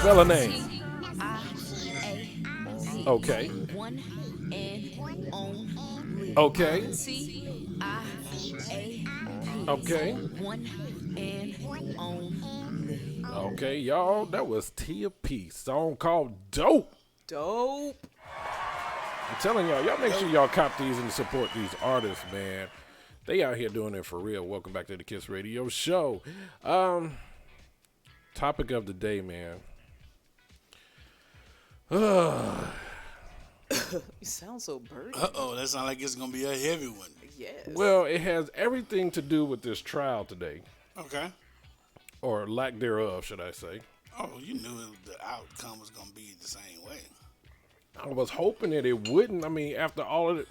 Spell a name. Okay. One and only Okay. Tiapeace. Okay. One and only. Okay, y'all. That was Tia P. Song called Dope. Dope. I'm telling y'all make sure y'all cop these and support these artists, man. They out here doing it for real. Welcome back to the Kiss Radio Show. Topic of the day, man. You sound so burdened. Uh-oh, that sounds like it's going to be a heavy one. Yes. Well, it has everything to do with this trial today, Okay. or lack thereof, should I say. Oh, you knew the outcome was going to be the same way. I was hoping that it wouldn't. I mean, after all of it,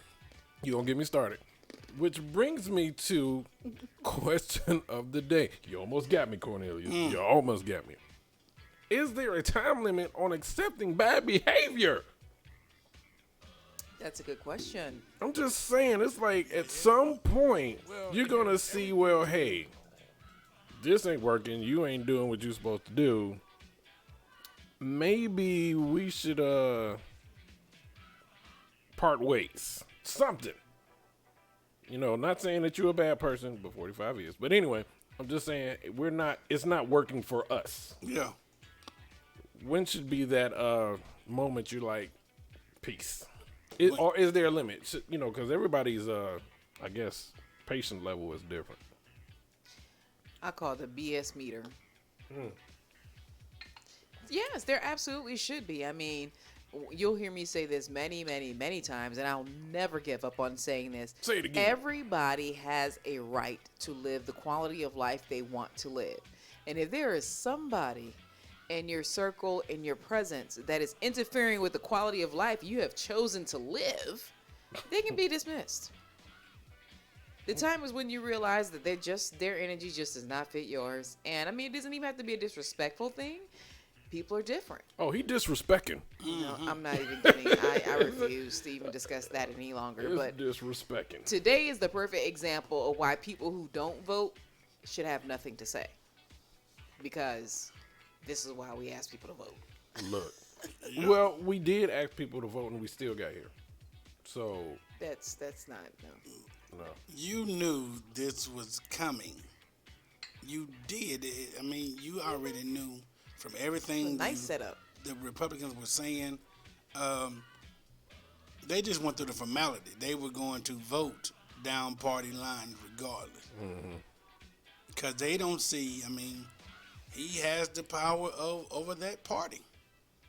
you don't get me started. Which brings me to question of the day. You almost got me, Cornelius. You almost got me. Is there a time limit on accepting bad behavior? That's a good question. I'm just saying, it's like at some point, you're going to see, well, hey, this ain't working. You ain't doing what you're supposed to do. Maybe we should part ways. Something. You know, not saying that you're a bad person, but 45 years. But anyway, I'm just saying it's not working for us. Yeah. When should be that moment you're like, peace? Or is there a limit? You know, because everybody's, I guess, patient level is different. I call it the BS meter. Yes, there absolutely should be. I mean, you'll hear me say this many, many, many times, and I'll never give up on saying this. Say it again. Everybody has a right to live the quality of life they want to live. And if there is somebody in your circle, in your presence, that is interfering with the quality of life you have chosen to live, they can be dismissed. The time is when you realize that their energy just does not fit yours. And I mean, it doesn't even have to be a disrespectful thing. People are different. Oh, he disrespecting. No, I'm not even kidding. I refuse to even discuss that any longer. It's But disrespecting. today is the perfect example of why people who don't vote should have nothing to say. Because this is why we ask people to vote. Look. Well, we did ask people to vote, and we still got here. So, That's not, no. no. You knew this was coming. You did. I mean, you already knew from everything Nice setup. the Republicans were saying. They just went through the formality. They were going to vote down party lines regardless. Because they don't see, I mean, he has the power over that party.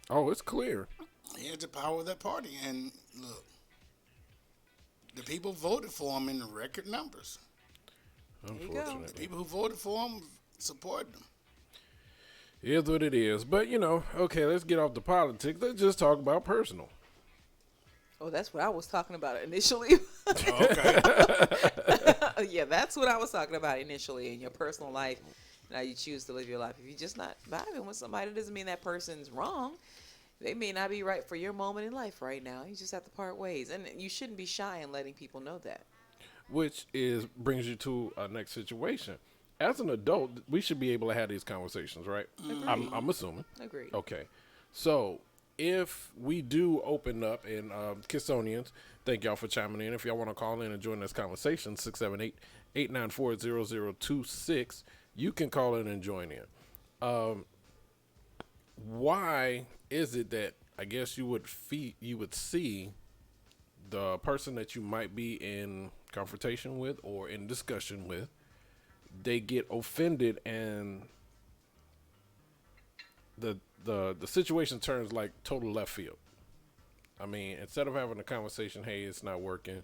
Oh, it's clear. He has the power of that party. And look, the people voted for him in record numbers. you go. Unfortunately. The people who voted for him supported him. It is what it is. But, you know, okay, let's get off the politics. Let's just talk about personal. Oh, that's what I was talking about initially. Okay. Yeah, that's what I was talking about initially in your personal life and how you choose to live your life. If you're just not vibing with somebody, it doesn't mean that person's wrong. They may not be right for your moment in life right now. You just have to part ways. And you shouldn't be shy in letting people know that. Which brings you to our next situation. As an adult, we should be able to have these conversations, right? I'm assuming. Agreed. Okay. So if we do open up, and Kissonians, thank y'all for chiming in. If y'all want to call in and join this conversation, 678-894-0026, you can call in and join in. Why is it that I guess you would see the person that you might be in confrontation with or in discussion with, they get offended and the situation turns like total left field? I mean, instead of having a conversation, hey, it's not working,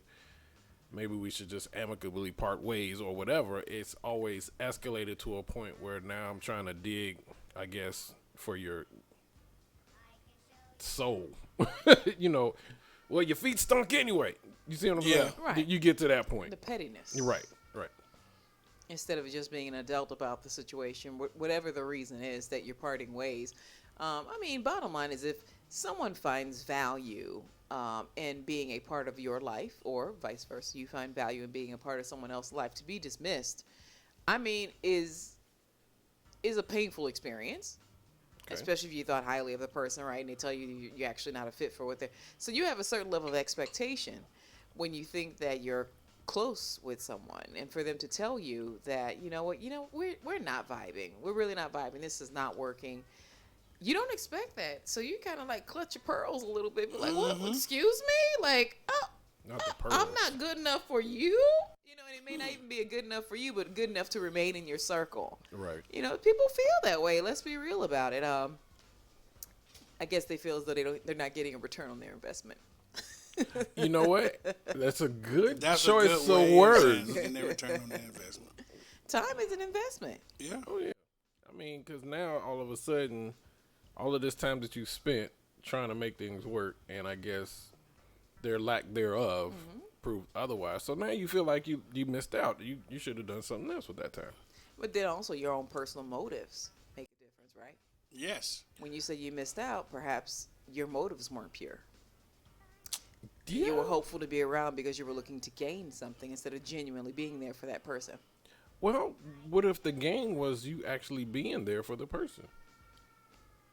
maybe we should just amicably part ways or whatever, it's always escalated to a point where now I'm trying to dig, I guess, for your soul. You know, well, your feet stunk anyway. You see what I'm saying? Right. You get to that point. The pettiness. You're right. Right. Instead of just being an adult about the situation, whatever the reason is that you're parting ways. I mean, bottom line is if someone finds value in being a part of your life, or vice versa, you find value in being a part of someone else's life, to be dismissed, I mean, is a painful experience. especially if you thought highly of the person, right? And they tell you you're actually not a fit for what they're. So you have a certain level of expectation when you think that you're close with someone, and for them to tell you that, you know what, we're not vibing. We're really not vibing. This is not working. You don't expect that, so you kind of like clutch your pearls a little bit, be like, "What? Excuse me? Like, Not the pearls. I'm not good enough for you." And it may not even be good enough for you, but good enough to remain in your circle. Right. People feel that way. Let's be real about it. I guess they feel as though they're not getting a return on their investment. You know what? That's a good That's choice a good way of words. getting their return on their investment. Time is an investment. Yeah. Oh yeah. I mean, because now all of a sudden, all of this time that you spent trying to make things work, and I guess their lack thereof proved otherwise. So now you feel like you missed out. You should have done something else with that time. But then also your own personal motives make a difference, right? Yes. When you say you missed out, perhaps your motives weren't pure. Yeah. You were hopeful to be around because you were looking to gain something instead of genuinely being there for that person. Well, what if the gain was you actually being there for the person?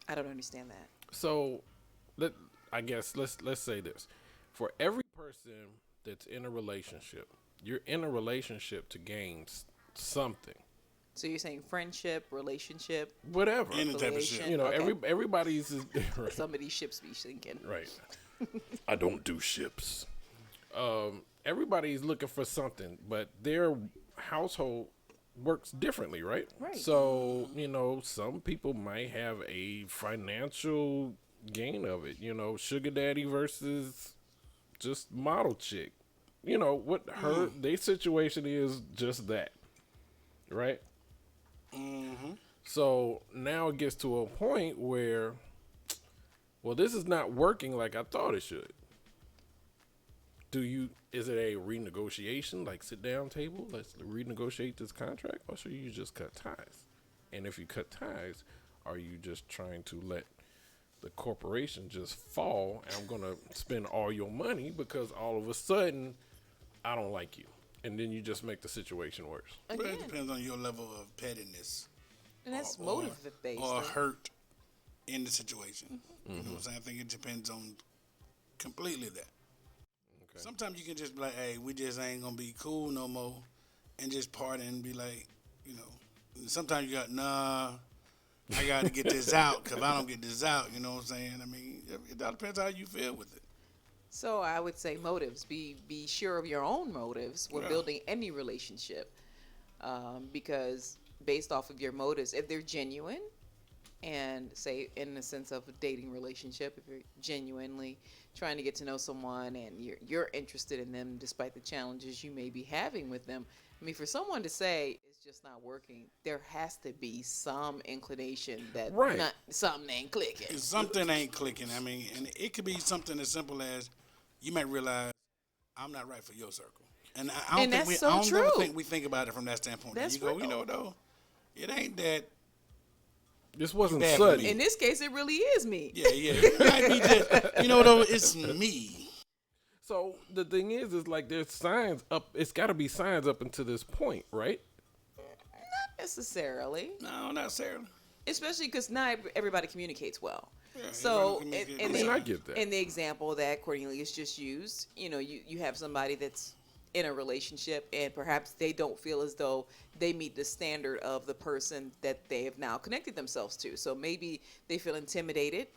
I don't understand that. So, I guess let's say this: for every person that's in a relationship, you're in a relationship to gain something, So you're saying friendship, relationship, whatever. Any type of shit. affiliation? You know, Okay. everybody's is right. Some of these ships be sinking. Right. I don't do ships. Everybody's looking for something, but their household works differently, right? Right. So, some people might have a financial gain of it. Sugar daddy versus just model chick. What their situation is just that. Right? Mm-hmm. So now it gets to a point where, well, this is not working like I thought it should. Is it a renegotiation, like sit down table, let's renegotiate this contract, or should you just cut ties? And if you cut ties, are you just trying to let the corporation just fall and I'm going to spend all your money because all of a sudden I don't like you? And then you just make the situation worse. But Again, it depends on your level of pettiness and that's or- motive based. or hurt in the situation. You know what I'm saying? I think it depends on completely that. Okay. Sometimes you can just be like, hey, we just ain't going to be cool no more, and just party and be like, sometimes you got, I got to get this out, because if I don't get this out, you know what I'm saying? I mean, it all depends how you feel with it. So I would say motives. Be sure of your own motives when Yeah. building any relationship, because based off of your motives, if they're genuine, and say in the sense of a dating relationship, if you're genuinely trying to get to know someone and you're interested in them despite the challenges you may be having with them, I mean, for someone to say it's just not working, there has to be some inclination that Right. something ain't clicking. If something ain't clicking, I mean, and it could be something as simple as you might realize I'm not right for your circle. And I don't And think that's we, so I don't never true. think we think about it from that standpoint. That's You go, real. though, it ain't that. This wasn't Bad for sudden. me. In this case, it really is me. Yeah. It might be just, though, it's me. So the thing is like there's signs up. It's got to be signs up until this point, right? Not necessarily. No, not necessarily. Especially because not everybody communicates well. Yeah, So, everybody communicates in I mean, I get that. in the example that Cornelius just used, you have somebody that's in a relationship and perhaps they don't feel as though they meet the standard of the person that they have now connected themselves to. So maybe they feel intimidated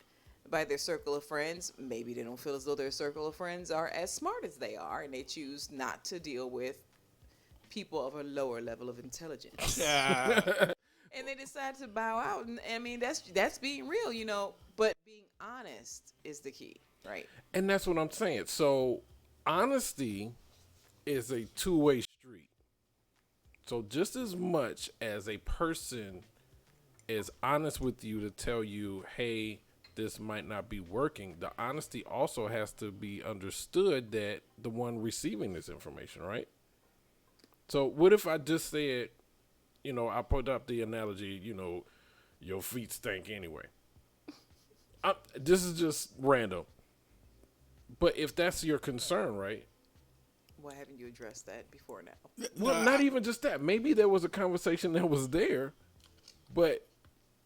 by their circle of friends. Maybe they don't feel as though their circle of friends are as smart as they are, and they choose not to deal with people of a lower level of intelligence. Yeah. And they decide to bow out. And I mean, that's being real, but being honest is the key, right? And that's what I'm saying. So honesty is a two-way street. So just as much as a person is honest with you to tell you, hey, this might not be working, the honesty also has to be understood that the one receiving this information, right? So what if I just said, I put up the analogy, your feet stink anyway. This is just random. But if that's your concern, right? Why haven't you addressed that before now? Well, not even just that. Maybe there was a conversation that was there, but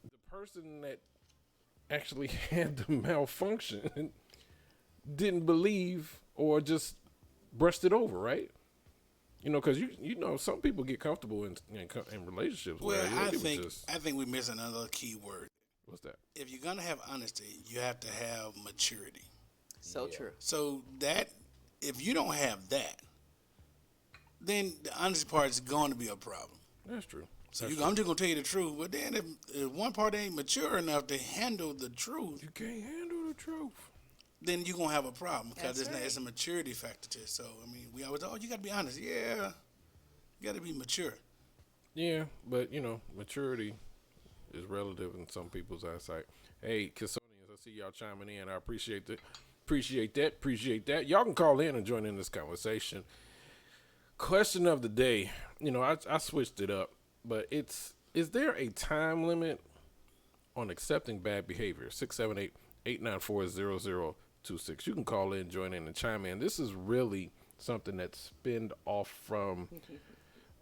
the person that actually had the malfunction, didn't believe or just brushed it over, right? You know, because you know some people get comfortable in relationships. Well, where I it was think just, I think we're missing another key word. what's that? If you're gonna have honesty, you have to have maturity. So Yeah. true. So that if you don't have that, then the honesty part is going to be a problem. That's true. So That's I'm just gonna tell you the truth. But then if one part ain't mature enough to handle the truth, you can't handle the truth. then you're gonna have a problem because That's right. it's a maturity factor to it. So I mean, we always you gotta be honest. Yeah, you gotta be mature. Yeah, but you know, maturity is relative in some people's eyesight. Hey, Kisonians, I see y'all chiming in. I appreciate that. Appreciate that. Y'all can call in and join in this conversation. Question of the day. You know, I switched it up, but is there a time limit on accepting bad behavior? 678-894-0026. You can call in, join in, and chime in. This is really something that spinned off from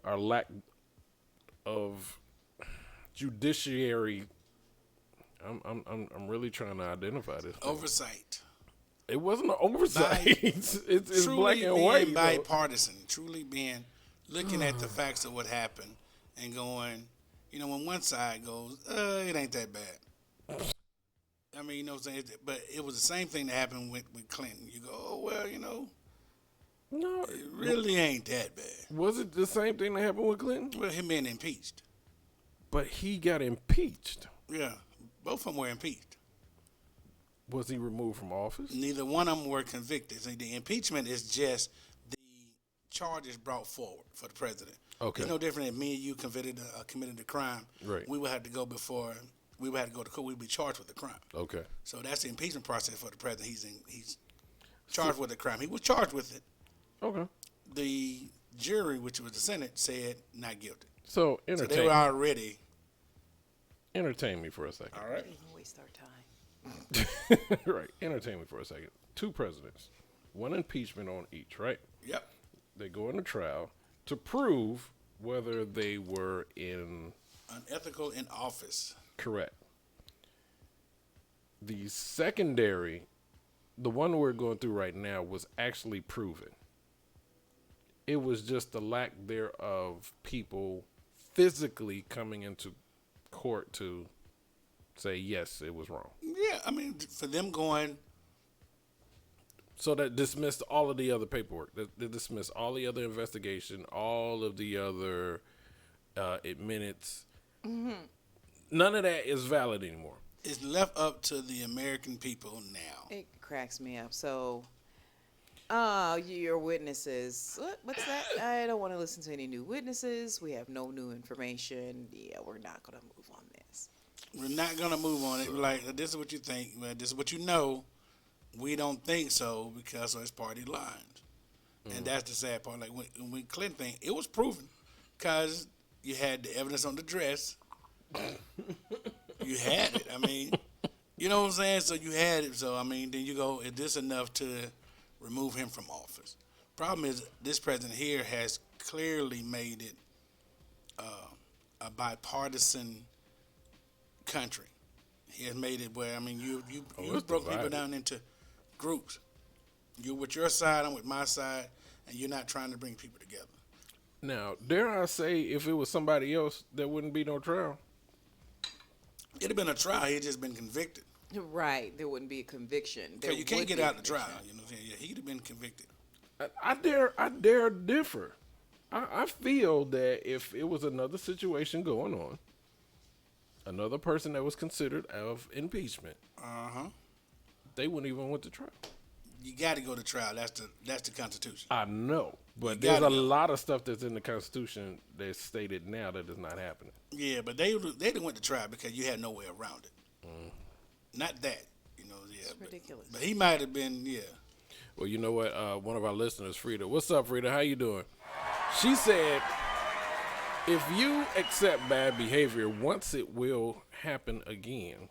our lack of judiciary. I'm really trying to identify this thing. Oversight. It wasn't an oversight. it's black Truly and being white. bipartisan. Truly being looking at the facts of what happened and going, you know, when one side goes, it ain't that bad. I mean, you know what I'm saying? But it was the same thing that happened with Clinton. You go, oh, well, you know, No, it really ain't that bad. was it the same thing that happened with Clinton? Well, him being impeached. But he got impeached. Yeah, both of them were impeached. Was he removed from office? Neither one of them were convicted. So the impeachment is just the charges brought forward for the president. Okay. It's no different if me and you committed a crime. Right. We would have to go before. We would have to go to court. We'd be charged with the crime. Okay. So that's the impeachment process for the president. He's charged with the crime. He was charged with it. Okay. The jury, which was the Senate, said not guilty. So So they entertain, were already. entertain me for a second. All right. Didn't even waste our time. Right. Entertain me for a second. Two presidents, one impeachment on each, right? Yep. They go into trial to prove whether they were Unethical in office. correct. The secondary, the one we're going through right now, was actually proven. It was just the lack thereof people physically coming into court to say, yes, it was wrong. Yeah, I mean, for them going, So that dismissed all of the other paperwork. That dismissed all the other investigation, all of the other minutes. Mm-hmm. None of that is valid anymore. it's left up to the American people now. It cracks me up. So, your witnesses. What's that? I don't want to listen to any new witnesses. We have no new information. Yeah, we're not going to move on this. We're not gonna move on it. Like, this is what you think. Well, this is what you know. We don't think so because it's party lines, and that's the sad part. Like when Clinton thing, it was proven because you had the evidence on the dress. You had it. I mean, you know what I'm saying. So you had it. So I mean, then you go, is this enough to remove him from office? Problem is, this president here has clearly made it a bipartisan country. He has made it where, I mean, you it's broke people divided. down into groups. You're with your side, I'm with my side, and you're not trying to bring people together. Now, dare I say, if it was somebody else, there wouldn't be no trial. It'd have been a trial. He'd just been convicted. Right. There wouldn't be a conviction. Because you can't would get be a out the trial. conviction. You know what I'm saying? Yeah, he'd have been convicted. I dare differ. I feel that if it was another situation going on, another person that was considered of impeachment, they wouldn't even went to trial. You got to go to trial. That's the Constitution. I know, but You there's a gotta go. lot of stuff that's in the Constitution that's stated now that is not happening. Yeah, but they didn't went to trial because you had no way around it. Not that, you know. Yeah, It's but, ridiculous. But he might have been. Yeah. Well, you know what? One of our listeners, Frida. What's up, Frida? How you doing? She said, if you accept bad behavior, once it will happen again.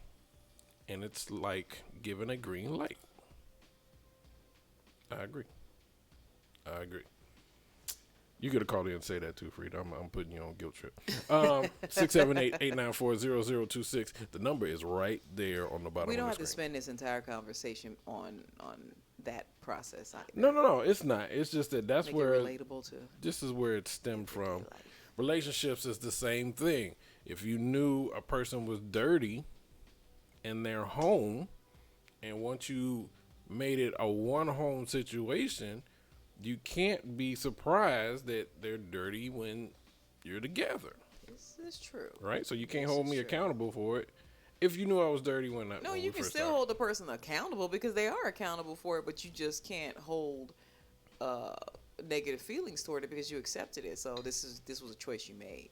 And it's like giving a green light. I agree. You could have called in and say that too, Frida. I'm putting you on guilt trip. 678-894-0026. The number is right there on the bottom We don't of have the to screen. spend this entire conversation on that process either. No, it's not. It's just that's Make where it relatable to this is where it stemmed from. life. Relationships is the same thing. If you knew a person was dirty in their home, and once you made it a one home situation, you can't be surprised that they're dirty when you're together, This is true. right? So you can't This hold is me true. accountable for it. If you knew I was dirty when No, when you we can first still started. hold the person accountable because they are accountable for it, but you just can't hold negative feelings toward it because you accepted it. So this was a choice you made.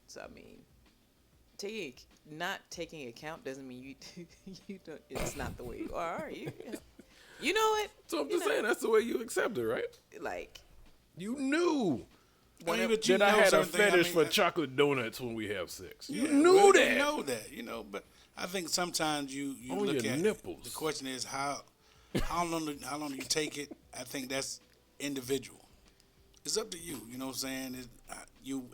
So I mean, not taking account doesn't mean you don't. It's not the way you are. You know it. So I'm You just know, saying that's the way you accept it, right? like You knew I mean, but you that I know had a certain things. fetish I for mean, chocolate donuts when we have sex. You yeah, knew well, that. You know that, but I think sometimes you On look your at nipples. The question is how long do you take it? I think that's individual. It's up to you. You know what I'm saying?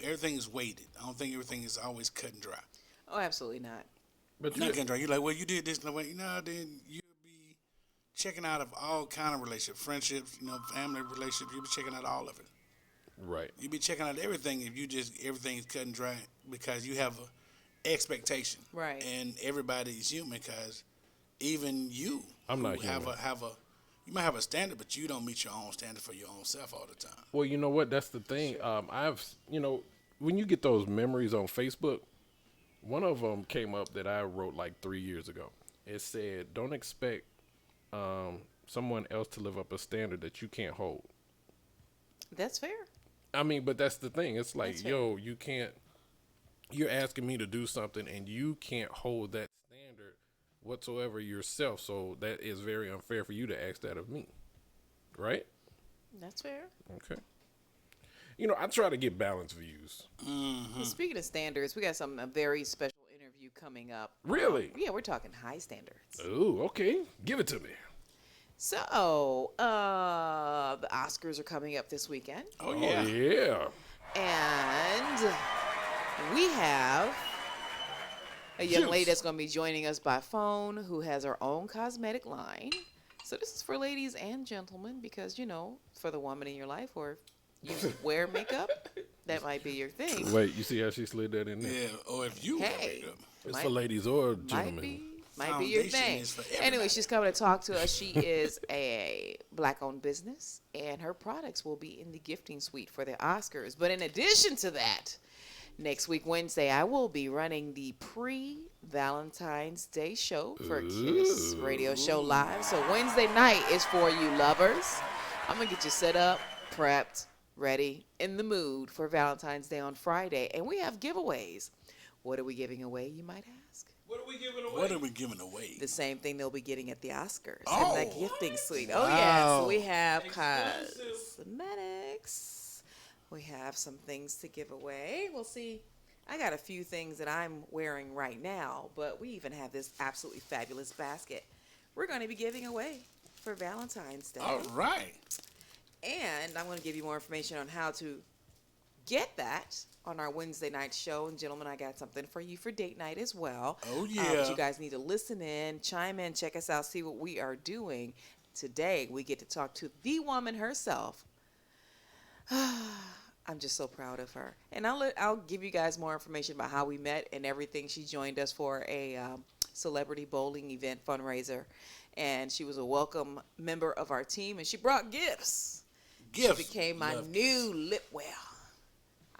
Everything is weighted. I don't think everything is always cut and dry. oh, absolutely not. But Not cut and dry. You're like, well, you did this, and then you'll be checking out of all kind of relationships, friendships, family relationships. You'll be checking out all of it. right. You'll be checking out everything if everything is cut and dry because you have a expectation. Right. And everybody is human because even you I'm not who have human. you might have a standard, but you don't meet your own standard for your own self all the time. Well, you know what? That's the thing. When you get those memories on Facebook, one of them came up that I wrote like 3 years ago. It said, "Don't expect someone else to live up a standard that you can't hold." That's fair. I mean, but that's the thing. It's like, That's fair. yo, you can't. You're asking me to do something, and you can't hold that standard whatsoever yourself. So that is very unfair for you to ask that of me, right? That's fair. Okay. I try to get balanced views. Well, speaking of standards, we got a very special interview coming up. Really? Yeah, we're talking high standards. Ooh, okay. Give it to me. So, the Oscars are coming up this weekend, Oh Oh, yeah. yeah. and we have a young Juice. lady that's going to be joining us by phone who has her own cosmetic line. So this is for ladies and gentlemen because, for the woman in your life, or if you wear makeup, that might be your thing. Wait, you see how she slid that in there? Yeah. Or if you Hey. It's Might- for ladies or Might gentlemen. be your Foundation thing. is for Anyway, everybody. she's coming to talk to us. She is a black-owned business, and her products will be in the gifting suite for the Oscars. But in addition to that, next week, Wednesday, I will be running the pre-Valentine's Day show for KISS Radio Show Live. So Wednesday night is for you lovers. I'm going to get you set up, prepped, ready, in the mood for Valentine's Day on Friday. And we have giveaways. What are we giving away, you might ask? What are we giving away? What are we giving away? The same thing they'll be getting at the Oscars Oh. and the gifting suite. Oh yeah, so Wow. we have Exclusive. cosmetics. We have some things to give away. We'll see. I got a few things that I'm wearing right now, but we even have this absolutely fabulous basket we're going to be giving away for Valentine's Day. All right. And I'm going to give you more information on how to get that on our Wednesday night show. And gentlemen, I got something for you for date night as well. Oh, But yeah. you guys need to listen in, chime in, check us out, see what we are doing. Today, we get to talk to the woman herself. I'm just so proud of her. And I'll give you guys more information about how we met and everything. She joined us for a celebrity bowling event fundraiser. And she was a welcome member of our team. And she brought gifts. Gifts. She became my Love new lip well.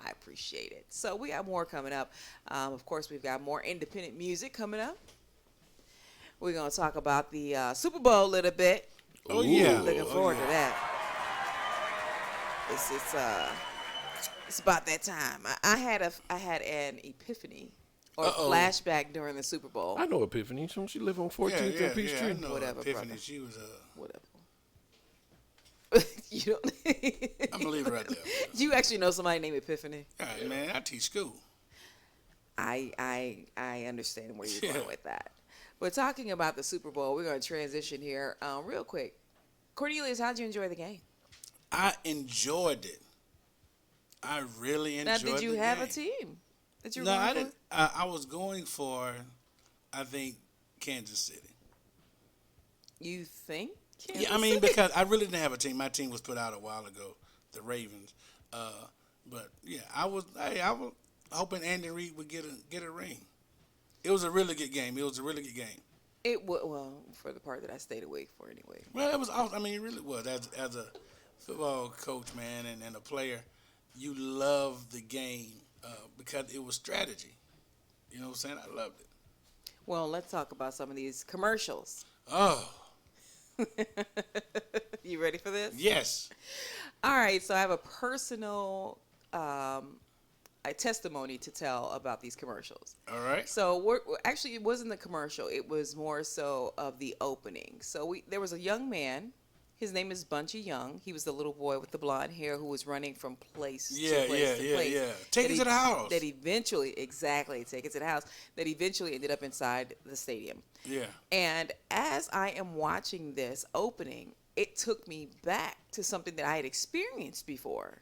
I appreciate it. So we got more coming up. Of course, we've got more independent music coming up. We're going to talk about the Super Bowl a little bit. Oh, yeah. Looking forward to that. It's about that time. I had an epiphany or Uh-oh. flashback during the Super Bowl. I know Epiphany. Don't she live on 14th Yeah, and Peachtree? I know Whatever, Epiphany. brother. She was Whatever. You don't. I'm gonna leave it right there. You actually know somebody named Epiphany? Yeah, man, I teach school. I understand where you're Yeah. going with that. We're talking about the Super Bowl. We're going to transition here real quick. Cornelius, how'd you enjoy the game? I enjoyed it. I really enjoyed. Now, did you the have game. a team that you were No, going I for? didn't. I was going for, I think, Kansas City. You think? Yeah, I mean, because I really didn't have a team. My team was put out a while ago, the Ravens. But yeah, I was hoping Andy Reid would get a ring. It was a really good game. It was a really good game. It was, well, for the part that I stayed awake for anyway. Well, it was awesome. I mean, it really was. As a football coach, man, and a player, you love the game because it was strategy. You know what I'm saying? I loved it. Well, let's talk about some of these commercials. Oh, You ready for this? yes. All right, so I have a personal a testimony to tell about these commercials. All right. So actually, it wasn't the commercial. It was more so of the opening. So there was a young man. His name is Bunchy Young. He was the little boy with the blonde hair who was running from place to place to place. Take it to the house. That eventually, exactly, take it to the house. That eventually ended up inside the stadium. Yeah. And as I am watching this opening, it took me back to something that I had experienced before.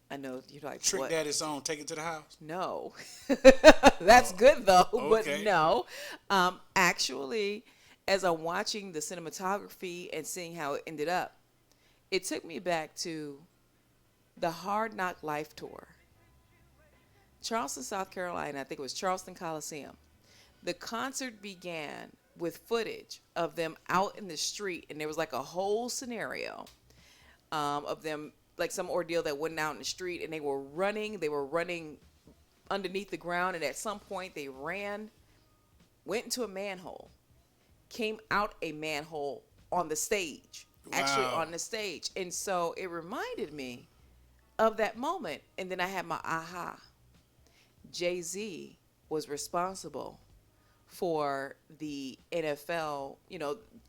I know you're like, Trick what? Daddy's song, Take It to the House. No. That's good, though. Okay. But no. Actually, as I'm watching the cinematography and seeing how it ended up, it took me back to the Hard Knock Life Tour. Charleston, South Carolina, I think it was Charleston Coliseum. The concert began with footage of them out in the street, and there was like a whole scenario of them, like some ordeal that went out in the street, and they were running underneath the ground, and at some point they went into a manhole, came out a manhole on the stage, actually Wow. on the stage. And so it reminded me of that moment, and then I had my aha. Jay-Z was responsible for the NFL,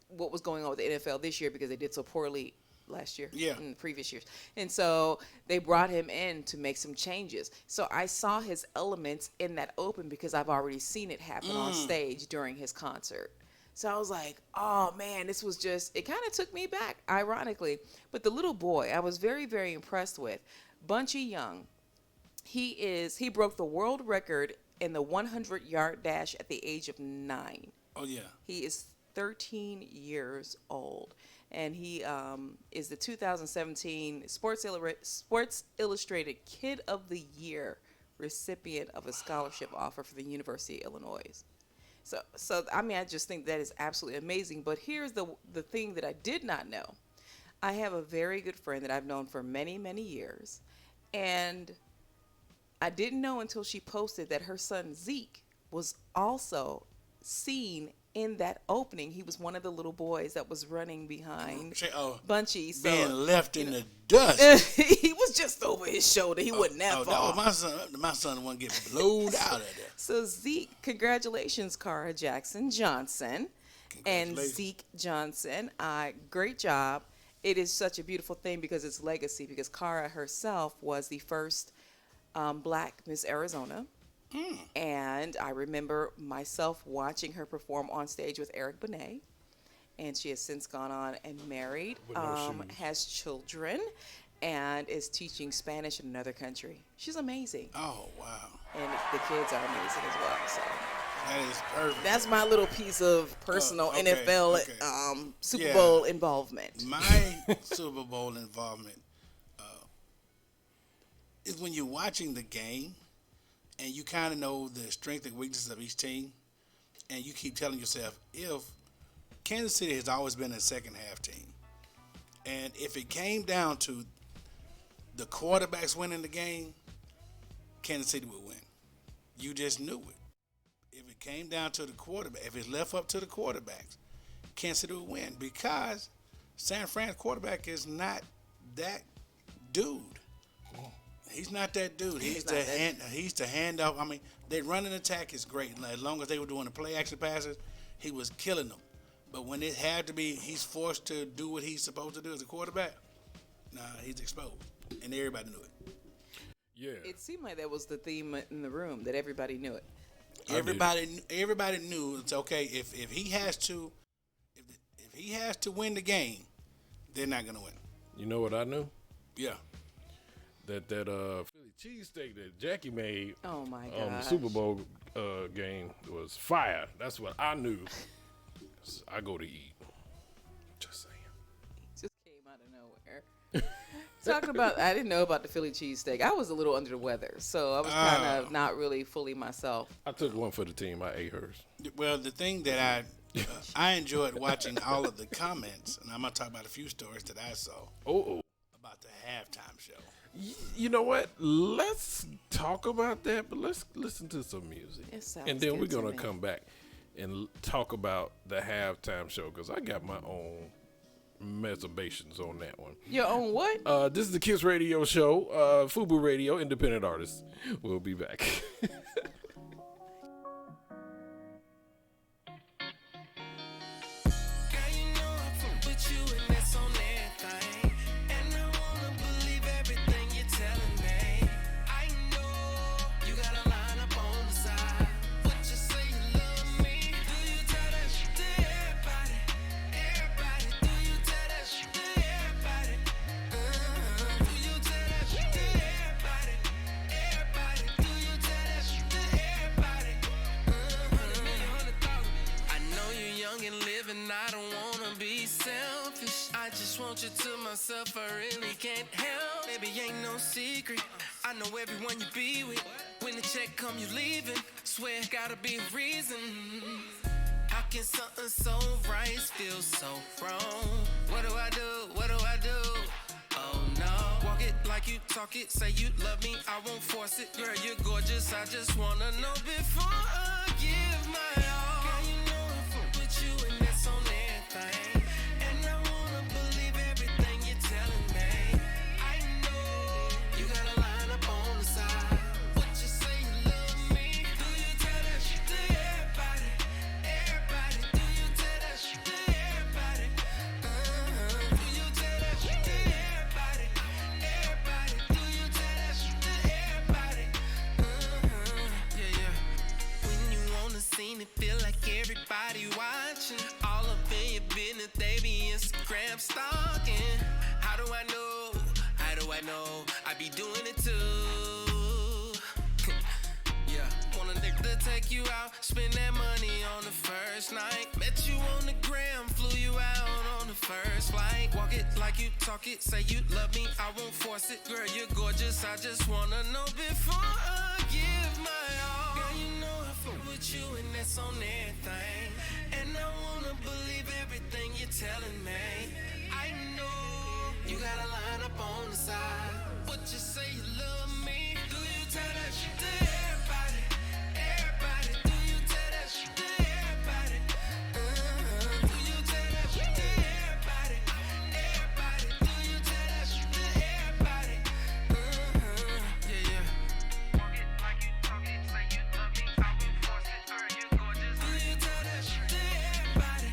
what was going on with the NFL this year because they did so poorly last year, in the previous years. And so they brought him in to make some changes. So I saw his elements in that open because I've already seen it happen on stage during his concert. So I was like, oh man, this was just, it kind of took me back, ironically. But the little boy, I was very, very impressed with. Bunchy Young, he broke the world record in the 100-yard dash at the age of 9. Oh, yeah. He is 13 years old, and he is the 2017 Sports Illustrated Kid of the Year recipient of a scholarship offer for the University of Illinois. So I mean, I just think that is absolutely amazing. But here's the thing that I did not know. I have a very good friend that I've known for many, many years, and I didn't know until she posted that her son Zeke was also seen in that opening. He was one of the little boys that was running behind Bunchy. So, being left in the dust. he was just over his shoulder. He wasn't that far. That was my son wouldn't get blowed out of there. So Zeke, congratulations, Cara Jackson Johnson. And Zeke Johnson, great job. It is such a beautiful thing because it's legacy, because Cara herself was the first Black Miss Arizona. And I remember myself watching her perform on stage with Eric Benet. And she has since gone on and married, has children, and is teaching Spanish in another country. She's amazing. Oh, wow. And the kids are amazing as well. So That is perfect. that's my little piece of personal okay, NFL okay. Super Bowl involvement. My Super Bowl involvement is when you're watching the game and you kind of know the strength and weaknesses of each team, and you keep telling yourself, if Kansas City has always been a second half team, and if it came down to the quarterbacks winning the game, Kansas City would win. You just knew it. If it came down to the quarterback, if it's left up to the quarterbacks, Kansas City would win because San Fran's quarterback is not that dude. He's not that dude. He's the handoff. I mean, they running attack is great. As long as they were doing the play action passes, he was killing them. But when it had to be, he's forced to do what he's supposed to do as a quarterback. Nah, he's exposed, and everybody knew it. Yeah. It seemed like that was the theme in the room, that everybody knew it. Everybody knew it's okay if he has to win the game, they're not gonna win. You know what I knew? Yeah. that Philly cheesesteak that Jackie made Oh my on the gosh. Super Bowl game was fire. That's what I knew. I go to eat. Just saying. Just came out of nowhere. Talking about, I didn't know about the Philly cheesesteak. I was a little under the weather, so I was kind of not really fully myself. I took one for the team. I ate hers. Well, the thing that I enjoyed watching all of the comments, and I'm gonna talk about a few stories that I saw about the halftime show. You know what? Let's talk about that, but let's listen to some music. It sounds And then good we're to going to me. come back and talk about the halftime show because I got my own reservations on that one. Your own what? This is the Kiss Radio Show, FUBU Radio, independent artists. We'll be back. Want you to myself, I really can't help. Baby, ain't no secret. I know everyone you be with. When the check come, you leaving. Swear, gotta be a reason. How can something so right feel so wrong? What do I do? What do I do? Oh no. Walk it like you talk it. Say you love me, I won't force it. Girl, you're gorgeous. I just wanna know before I give my all. Girl, you know I fuck with you, and that's on everything. It feel like everybody watching. All up in your business, they be Instagram stalking. How do I know? How do I know? I be doing it too. Yeah, want a nigga to take you out, spend that money on the first night. Met you on the gram, flew you out on the first flight. Walk it like you talk it, say you love me, I won't force it. Girl, you're gorgeous, I just wanna know before I give my all. Girl, you know I fuck with you and that's on everything. And I wanna believe everything you're telling me. I know you got a line up on the side. What you say you love me? Do you tell that shit to everybody? Everybody, do you tell that shit to everybody? Do you tell that shit to everybody? Everybody, do you tell that shit to everybody? Yeah, yeah. Walk it like you talk it, say you love me, I will force it. Girl, you gorgeous. Do you tell that shit to everybody?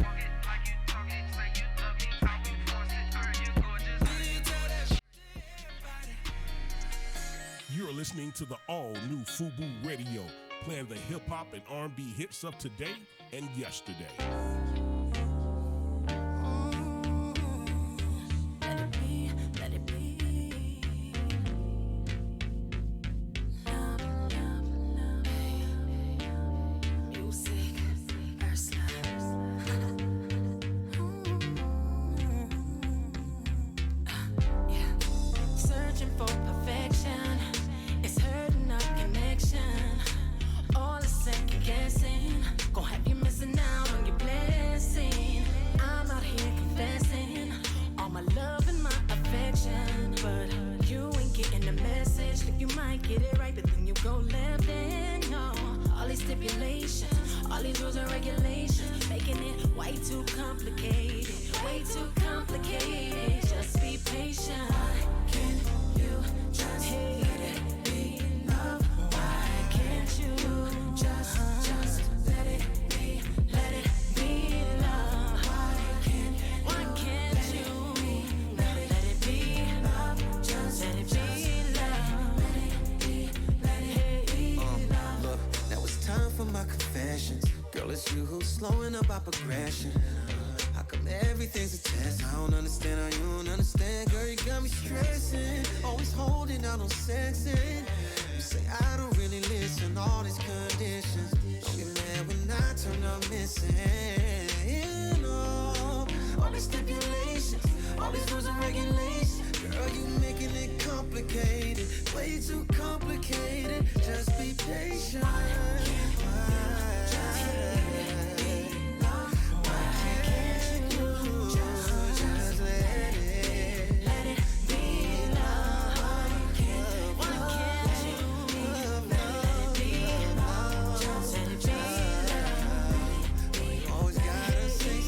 Walk it like you talk it, say you love me, I will force it. Girl, you gorgeous. Do you tell that shit to everybody? You're listening to the all-new FUBU Radio, playing the hip-hop and R&B hits of today and yesterday. Let it be, let it be. Love, love, love. Music, Ursula. Yeah. Searching for perfection, it's hurting our connection. All the second guessing, gon' have you missing out on your blessing. I'm out here confessing all my love and my affection, but you ain't getting the message. Think you might get it right, but then you go left and no. All these stipulations, all these rules and regulations, making it way too complicated, way too complicated. Just be patient. Can you just let it be love? Why can't you just let it be love? Why can't you let it be love? Just let it be love. Look, now it's time for my confessions. Girl, it's you who's slowing up our progression. How come Everything's a test. I don't understand how you don't understand. Girl, you got me stressing. Always holding out on sexing. You say I don't really listen. All these conditions. Don't get mad when I turn up missing. You know, all these stipulations, all these rules and regulations. Girl, you making it complicated. Way too complicated. Just be patient. Always gotta say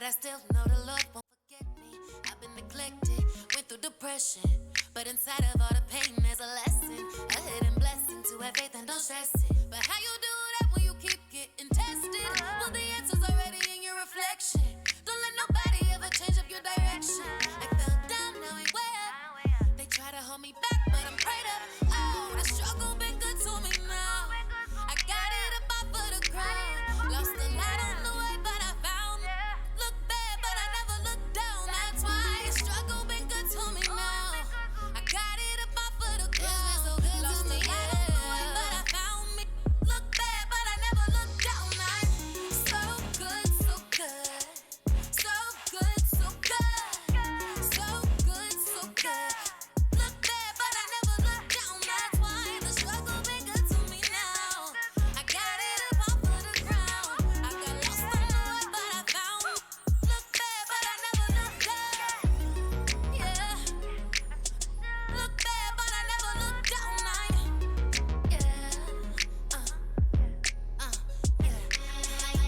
but I still know the Lord won't forget me. I've been neglected, went through depression, but inside of all the pain there's a lesson, a hidden blessing to have faith and don't stress it. But how you do that when you keep getting tested? Well, the answer's already in your reflection. Don't let nobody ever change up your direction. I fell down, now I'm way up. They try to hold me back, but I'm prayed up. Oh, the struggle been good to me now. I got it up off of the ground. Lost a lot on the way, but I found. Look bad, but I never look down. That's why the struggle been good to me now. I got it up off of the ground. Lost a lot on the way, but I found me. Look bad, but I never look down. I'm so good, so good. So good, so good. So good, so good. Look bad, but I never look down. That's why the struggle been good to me now. I got it up off of the ground. I got lost on the way, but I found. Look bad, but I never look down. Yeah. Look bad, but I never look down.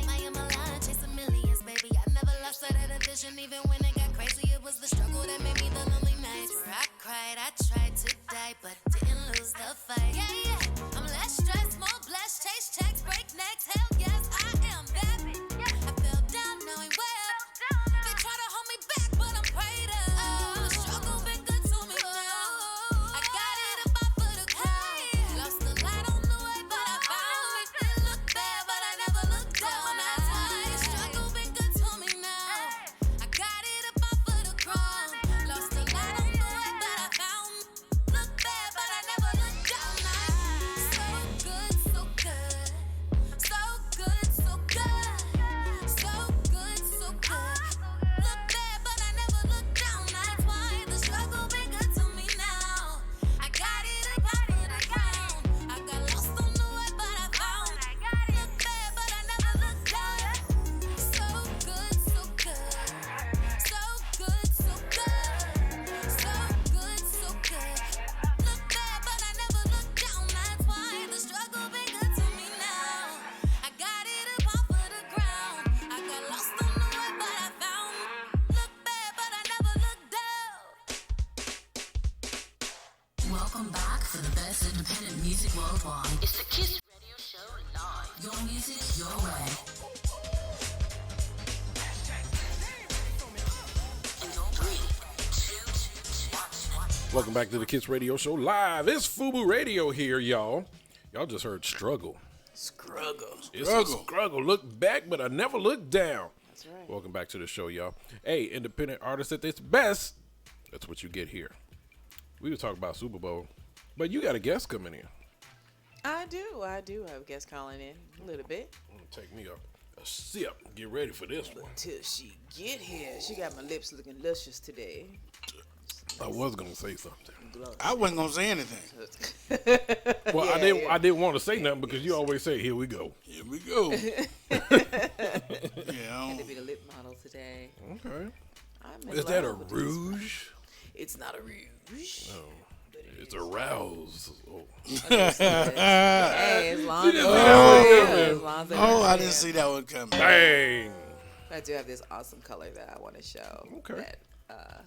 I am alive, chasing millions, baby. I never lost sight of the vision, even when it got crazy. It was the struggle that made me the lonely nights where I cried, I tried to die, but didn't lose the fight. Yeah, yeah. I'm less stressed, more blessed, chase checks, break necks. Hell yes, I am that. I fell down, now I'm way up. They try to hold me back, but I'm prayed up. Oh, the struggle been good to me now. I got it up off of the ground. Lost a lot on the way, but I found it. It looked bad, but I never looked down. That's why the struggle been good to me now. I got it up off of the ground. Lost a lot on the way, but I found. Look bad, but I never looked down. So good, so good. So good, so good. So good, so good. Look bad, but I never looked down. That's why the struggle been good to me now. I got it up off of the ground. I got lost on the way, but I found. Look bad, but I never looked down. So good, so good. So good, so good. So good, so good. Look bad, but I never looked down. That's why the struggle been good to me now. I got it up off of the ground. I got lost on the way, but I found. Look bad, but I never looked down. Welcome back for the best independent music worldwide. It's the Kiss Radio Show live. Your music, your way. In your 3, 2, 1. Welcome back to the Kiss Radio Show live. It's FUBU Radio here, y'all. Y'all just heard struggle. Struggle. It's a struggle. Look back, but I never look down. That's right. Welcome back to the show, y'all. Hey, independent artist at its best. That's what you get here. We were talking about Super Bowl, but you got a guest coming in. I do have a guest calling in a little bit. Take me a sip. Get ready for this one. Till she get here. She got my lips looking luscious today. I was gonna say something. I wasn't gonna say anything. Well, Yeah, I didn't want to say nothing because you always say, "Here we go." Here we go. Had Yeah. to be the lip model today. Okay. I'm in Is that a love with this. rouge? It's not a rouge. No. It's a rouse. Oh. Hey, as long as Oh, I didn't see that one coming. Dang. I do have this awesome color that I want to show. Okay. That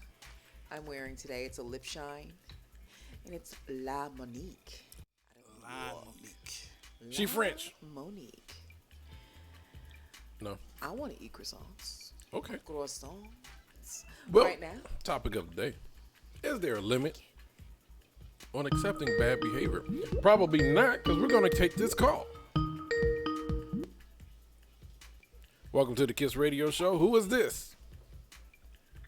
I'm wearing today. It's a lip shine, and it's La Monique. Monique. She French. Monique. No. I want to eat croissants. Okay. Croissants. Well, Right now. topic of the day. Is there a limit on accepting bad behavior? Probably not, because we're going to take this call. Welcome to the Kiss Radio Show. Who is this?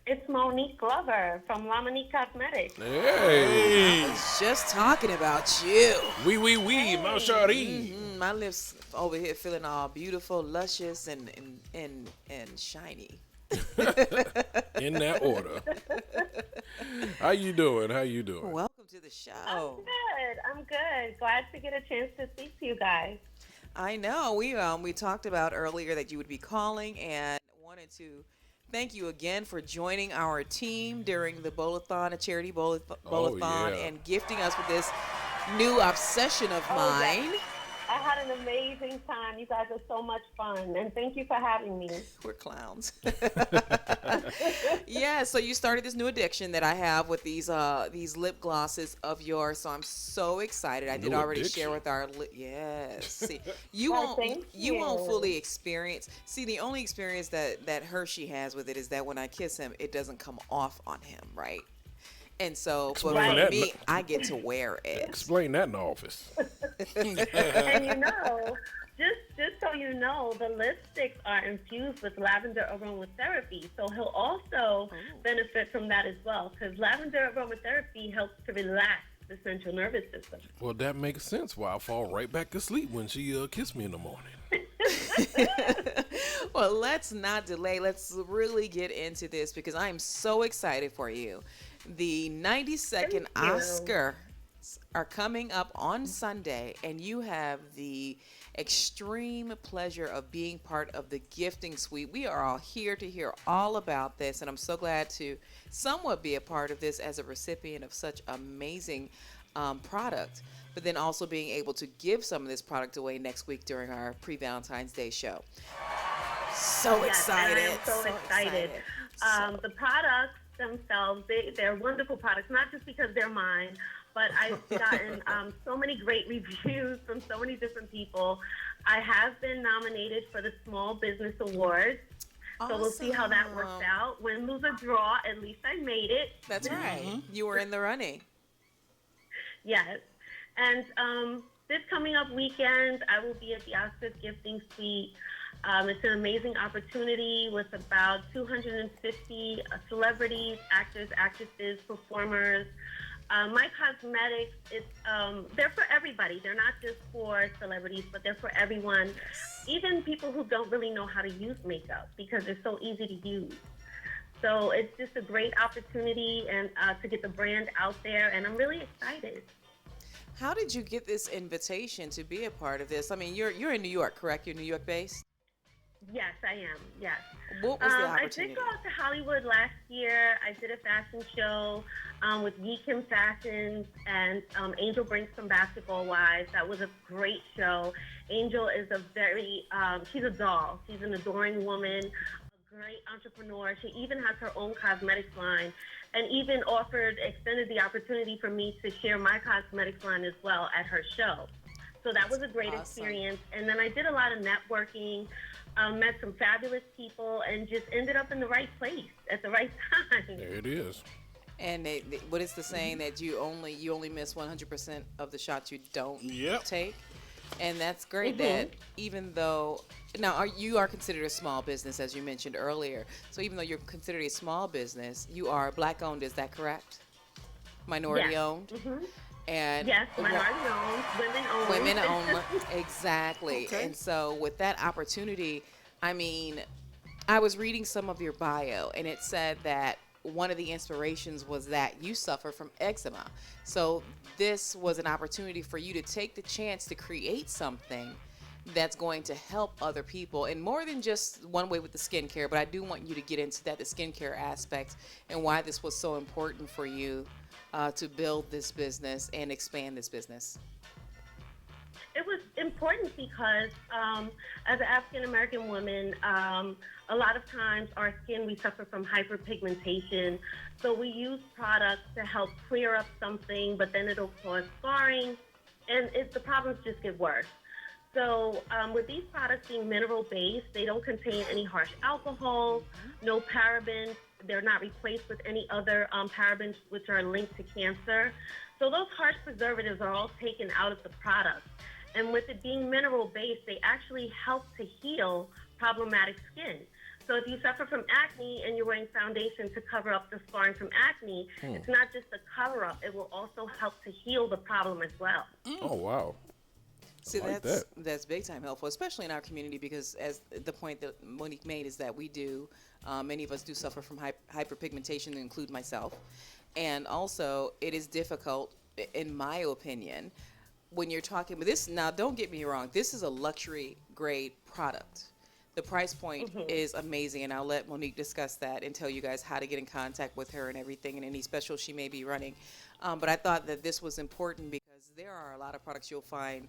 It's Monique Glover from La Monique Cosmetics. Hey. I was just talking about you. Oui, mon chéri. My lips over here feeling all beautiful, luscious, and shiny. In that order. How you doing? Welcome to the show. I'm good. Glad to get a chance to speak to you guys. I know we talked about earlier that you would be calling, and wanted to thank you again for joining our team during the Bowl-a-thon, a charity bowl-a-thon, yeah. and gifting us with this new obsession of mine. I had an amazing time. You guys are so much fun, and thank you for having me. We're clowns. Yeah, so you started this new addiction that I have with these lip glosses of yours. So I'm so excited. I did New already addiction? share with our yes. See, you Well, won't thank you won't you. fully experience. See, the only experience that Hershey has with it is that when I kiss him, it doesn't come off on him, right? And so, but Explain for that. me, I get to wear it. Explain that in the office. And just so you know, the lipsticks are infused with lavender aromatherapy, so he'll also benefit from that as well, because lavender aromatherapy helps to relax the central nervous system. Well, that makes sense. Why I fall right back asleep when she kissed me in the morning. Well, let's not delay. Let's really get into this because I am so excited for you. The 92nd Thank you. Oscars are coming up on Sunday, and you have the extreme pleasure of being part of the gifting suite. We are all here to hear all about this, and I'm so glad to somewhat be a part of this as a recipient of such amazing product, but then also being able to give some of this product away next week during our pre-Valentine's Day show. So Yes, excited. and I am so excited. The products themselves, they're wonderful products, not just because they're mine, but I've gotten so many great reviews from so many different people. I have been nominated for the Small Business Awards. So we'll see how that works Awesome. out. Win, lose, or draw, at least I made it. That's right. You were in the running. Yes. And this coming up weekend, I will be at the Oscars Gifting Suite. It's an amazing opportunity with about 250 celebrities, actors, actresses, performers. My Cosmetics, they're for everybody. They're not just for celebrities, but they're for everyone, even people who don't really know how to use makeup because they're so easy to use. So it's just a great opportunity and to get the brand out there, and I'm really excited. How did you get this invitation to be a part of this? I mean, you're in New York, correct? You're New York based? Yes, I am. Yes. What was the I opportunity? did go out to Hollywood last year. I did a fashion show with Yi Kim Fashions and Angel Brings from Basketball Wives. That was a great show. Angel is she's a doll. She's an adoring woman, a great entrepreneur. She even has her own cosmetics line and even extended the opportunity for me to share my cosmetics line as well at her show. So that was a great awesome. experience. And then I did a lot of networking. Met some fabulous people and just ended up in the right place at the right time. There it is. And what is the saying that you only miss 100% of the shots you don't Yep. take? And that's great that even though now you are considered a small business, as you mentioned earlier. So even though you're considered a small business, you are black owned. Is that correct? Minority Yes. owned. And Yes, minority owned, women owned. women owned, exactly. Okay. And so with that opportunity, I mean, I was reading some of your bio, and it said that one of the inspirations was that you suffer from eczema. So this was an opportunity for you to take the chance to create something that's going to help other people, and more than just one way with the skincare. But I do want you to get into that, the skincare aspect, and why this was so important for you to build this business and expand this business. It was important because as an African American woman, a lot of times our skin, we suffer from hyperpigmentation. So we use products to help clear up something, but then it'll cause scarring, and the problems just get worse. So with these products being mineral-based, they don't contain any harsh alcohols, no parabens. They're not replaced with any other parabens which are linked to cancer. So those harsh preservatives are all taken out of the product. And with it being mineral-based, they actually help to heal problematic skin. So if you suffer from acne and you're wearing foundation to cover up the scarring from acne, it's not just a cover-up. It will also help to heal the problem as well. Oh, wow. See, like that's big time helpful, especially in our community, because as the point that Monique made is that we do, many of us do suffer from hyperpigmentation, to include myself. And also, it is difficult, in my opinion, when you're talking about this. Now, don't get me wrong, this is a luxury grade product. The price point is amazing, and I'll let Monique discuss that and tell you guys how to get in contact with her and everything and any specials she may be running. But I thought that this was important because there are a lot of products you'll find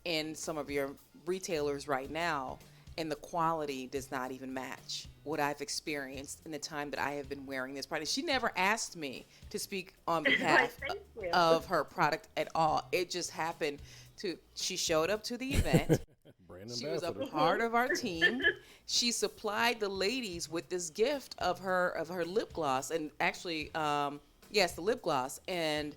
in some of your retailers right now, and the quality does not even match what I've experienced in the time that I have been wearing this product. She never asked me to speak on behalf Thank you. of her product at all. It just happened to, she showed up to the event. Brand She was a ambassador. part of our team. She supplied the ladies with this gift of her lip gloss, and actually, yes, the lip gloss. And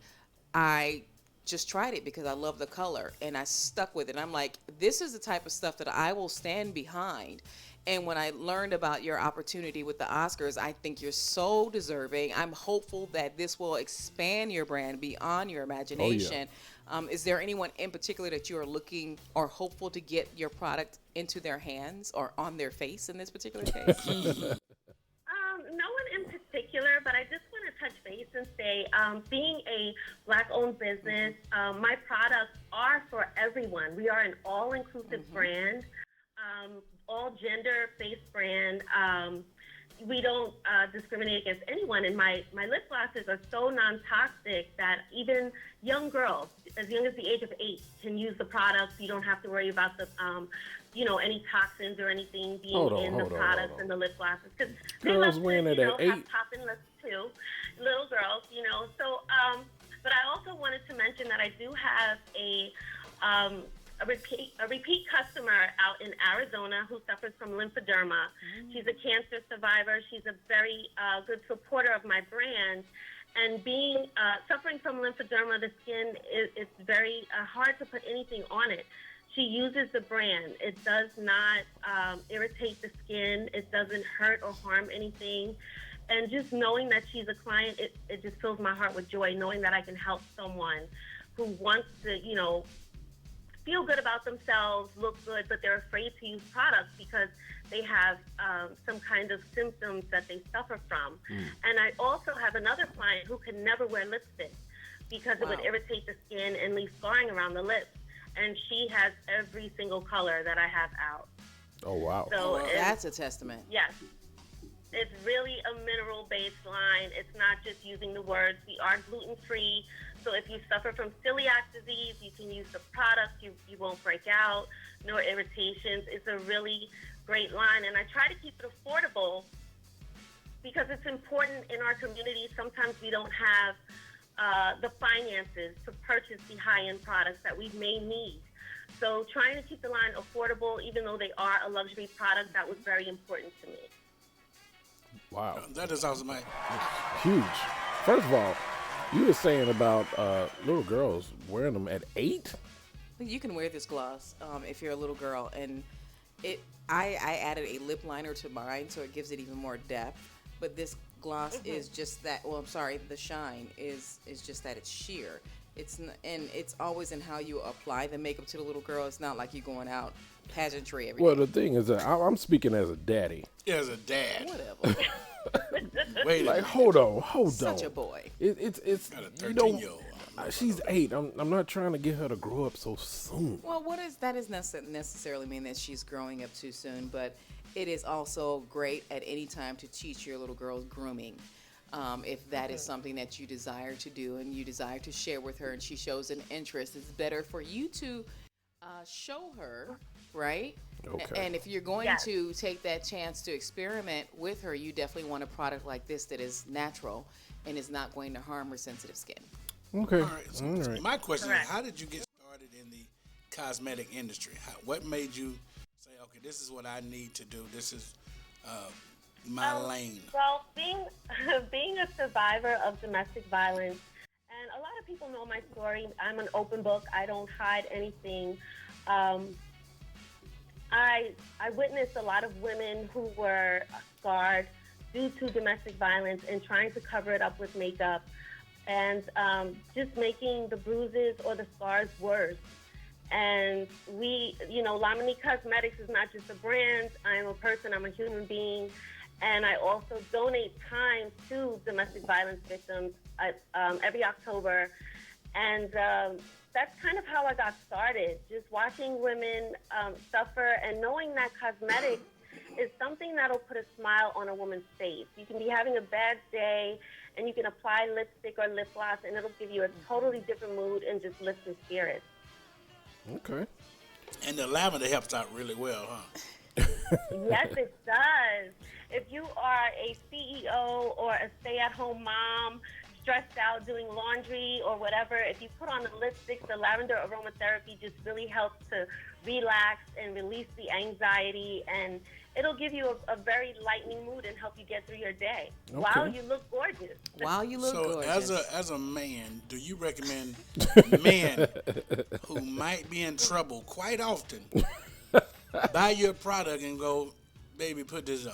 I just tried it because I love the color, and I stuck with it. I'm like, this is the type of stuff that I will stand behind. And when I learned about your opportunity with the Oscars, I think you're so deserving. I'm hopeful that this will expand your brand beyond your imagination. Is there anyone in particular that you are looking or hopeful to get your product into their hands or on their face in this particular case? No one in particular, but I just want to touch base and say, being a Black-owned business, my products are for everyone. We are an all-inclusive brand, all gender-based brand. We don't discriminate against anyone, and my lip glosses are so non-toxic that even young girls, as young as the age of 8, can use the products. You don't have to worry about the any toxins or anything being in the products and the lip glosses. Because Girls wearing it at 8. have popping lips too, little girls, So, but I also wanted to mention that I do have a repeat customer out in Arizona who suffers from lymphedema. She's a cancer survivor. She's a very good supporter of my brand. And being suffering from lymphedema, the skin it's very hard to put anything on it. She uses the brand. It does not irritate the skin. It doesn't hurt or harm anything. And just knowing that she's a client, it just fills my heart with joy, knowing that I can help someone who wants to, feel good about themselves, look good, but they're afraid to use products because they have some kind of symptoms that they suffer from. And I also have another client who can never wear lipstick because it would irritate the skin and leave scarring around the lips. And she has every single color that I have out. Oh, wow. So That's a testament. Yes. It's really a mineral-based line. It's not just using the words. We are gluten-free. So if you suffer from celiac disease, you can use the product. You won't break out, no irritations. It's a really great line. And I try to keep it affordable because it's important in our community. Sometimes we don't have the finances to purchase the high-end products that we may need. So trying to keep the line affordable, even though they are a luxury product, that was very important to me. Wow. That is awesome, man. Huge. First of all, you were saying about little girls wearing them at 8? You can wear this gloss if you're a little girl, and I added a lip liner to mine, so it gives it even more depth. But this gloss is just that. Well, I'm sorry, the shine is just that it's sheer. And it's always in how you apply the makeup to the little girl. It's not like you going out pageantry every Well, day. the thing is that I'm speaking as a daddy. As a dad. Whatever. Wait a Like, minute. hold on. Such a boy. It's Got a you know, 13-year-old. she's 8. I'm not trying to get her to grow up so soon. Well, that is necessarily mean that she's growing up too soon, but it is also great at any time to teach your little girls grooming. If that is something that you desire to do and you desire to share with her and she shows an interest, it's better for you to show her, right? Okay. And if you're going Yes. to take that chance to experiment with her, you definitely want a product like this that is natural and is not going to harm her sensitive skin. Okay. All right. So All right. my question Correct. is, how did you get started in the cosmetic industry? What made you say, okay, this is what I need to do. This is my lane. Well, being a survivor of domestic violence, and a lot of people know my story. I'm an open book. I don't hide anything. I witnessed a lot of women who were scarred due to domestic violence and trying to cover it up with makeup and just making the bruises or the scars worse. And Lamini Cosmetics is not just a brand. I'm a person. I'm a human being. And I also donate time to domestic violence victims every October. And that's kind of how I got started, just watching women suffer and knowing that cosmetics is something that'll put a smile on a woman's face. You can be having a bad day, and you can apply lipstick or lip gloss, and it'll give you a totally different mood and just lift your spirits. Okay. And the lavender helps out really well, huh? Yes, it does. If you are a CEO or a stay-at-home mom, stressed out doing laundry or whatever, if you put on the lipstick, the lavender aromatherapy just really helps to relax and release the anxiety, and it'll give you a very lightening mood and help you get through your day while you look gorgeous. While you look So gorgeous. as a man, do you recommend men who might be in trouble quite often buy your product and go, baby, put this on?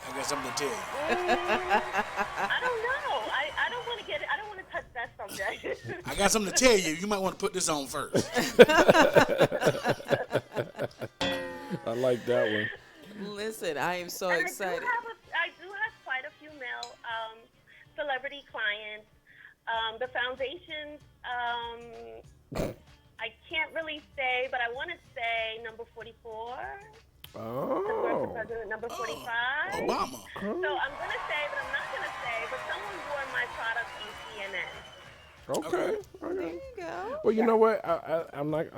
I got something to tell you. I don't know. I don't want to get it. I don't want to touch that subject. I got something to tell you. You might want to put this on first. I like that one. Listen, I am so And excited. I do have quite a few male celebrity clients. The foundations, I can't really say, but I want to say number 44. Oh. President number 45. Obama. So I'm going to say, but I'm not going to say, but someone wore my product on CNN. Okay. There Okay. you go. Well, you know what? I'm not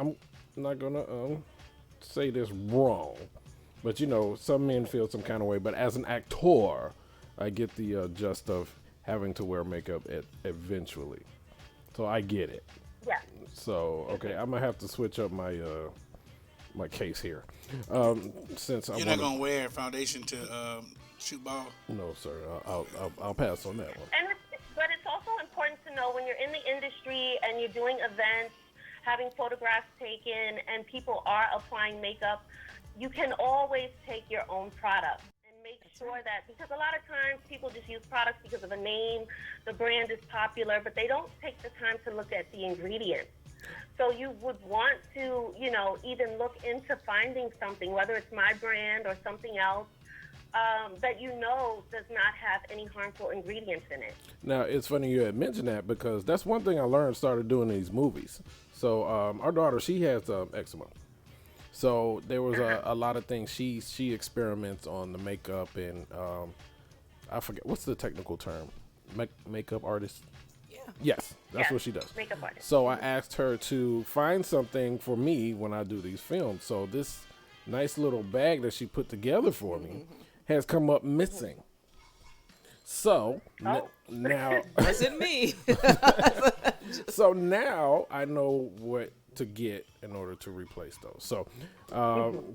gonna say this wrong, but you know, some men feel some kind of way. But as an actor, I get the gist of having to wear makeup eventually, so I get it. Yeah. So okay, I'm gonna have to switch up my my case here, since You're not going to wear foundation to shoot ball? No, sir. I'll pass on that one. But it's also important to know when you're in the industry and you're doing events, having photographs taken, and people are applying makeup, you can always take your own product and make sure that, because a lot of times people just use products because of a name, the brand is popular, but they don't take the time to look at the ingredients. So you would want to, even look into finding something, whether it's my brand or something else, that does not have any harmful ingredients in it. Now, it's funny you had mentioned that because that's one thing I learned started doing these movies. So our daughter, she has eczema. So there was a lot of things she experiments on the makeup and I forget, what's the technical term? Makeup artist? Yeah. Yes, that's what she does. Makeup artist. So I asked her to find something for me when I do these films. So this nice little bag that she put together for me has come up missing. So now, Wasn't me. so now I know what to get in order to replace those. So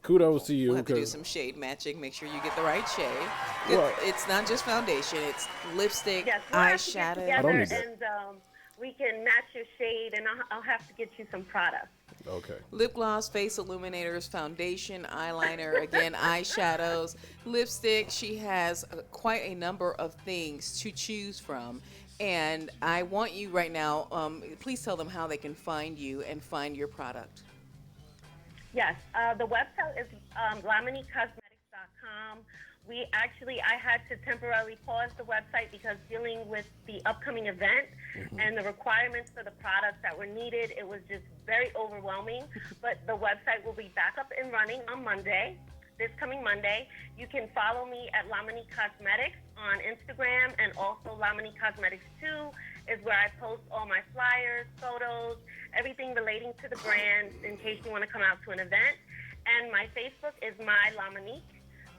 kudos to you. We'll have to do 'cause- some shade matching. Make sure you get the right shade. Well- It's not just foundation. It's lipstick, Yes, we'll have to get eyeshadow. together I don't need that. and we can match your shade, and I'll have to get you some products. Okay. Lip gloss, face illuminators, foundation, eyeliner, again, eyeshadows, lipstick. She has quite a number of things to choose from. And I want you right now, please tell them how they can find you and find your product. Yes, the website is lamanycosmetics.com. I had to temporarily pause the website because dealing with the upcoming event and the requirements for the products that were needed, it was just very overwhelming. But the website will be back up and running on Monday, this coming Monday. You can follow me at Lamany Cosmetics on Instagram, and also Lamany Cosmetics 2 is where I post all my flyers, photos, everything relating to the brand in case you want to come out to an event. And my Facebook is My Lamanique.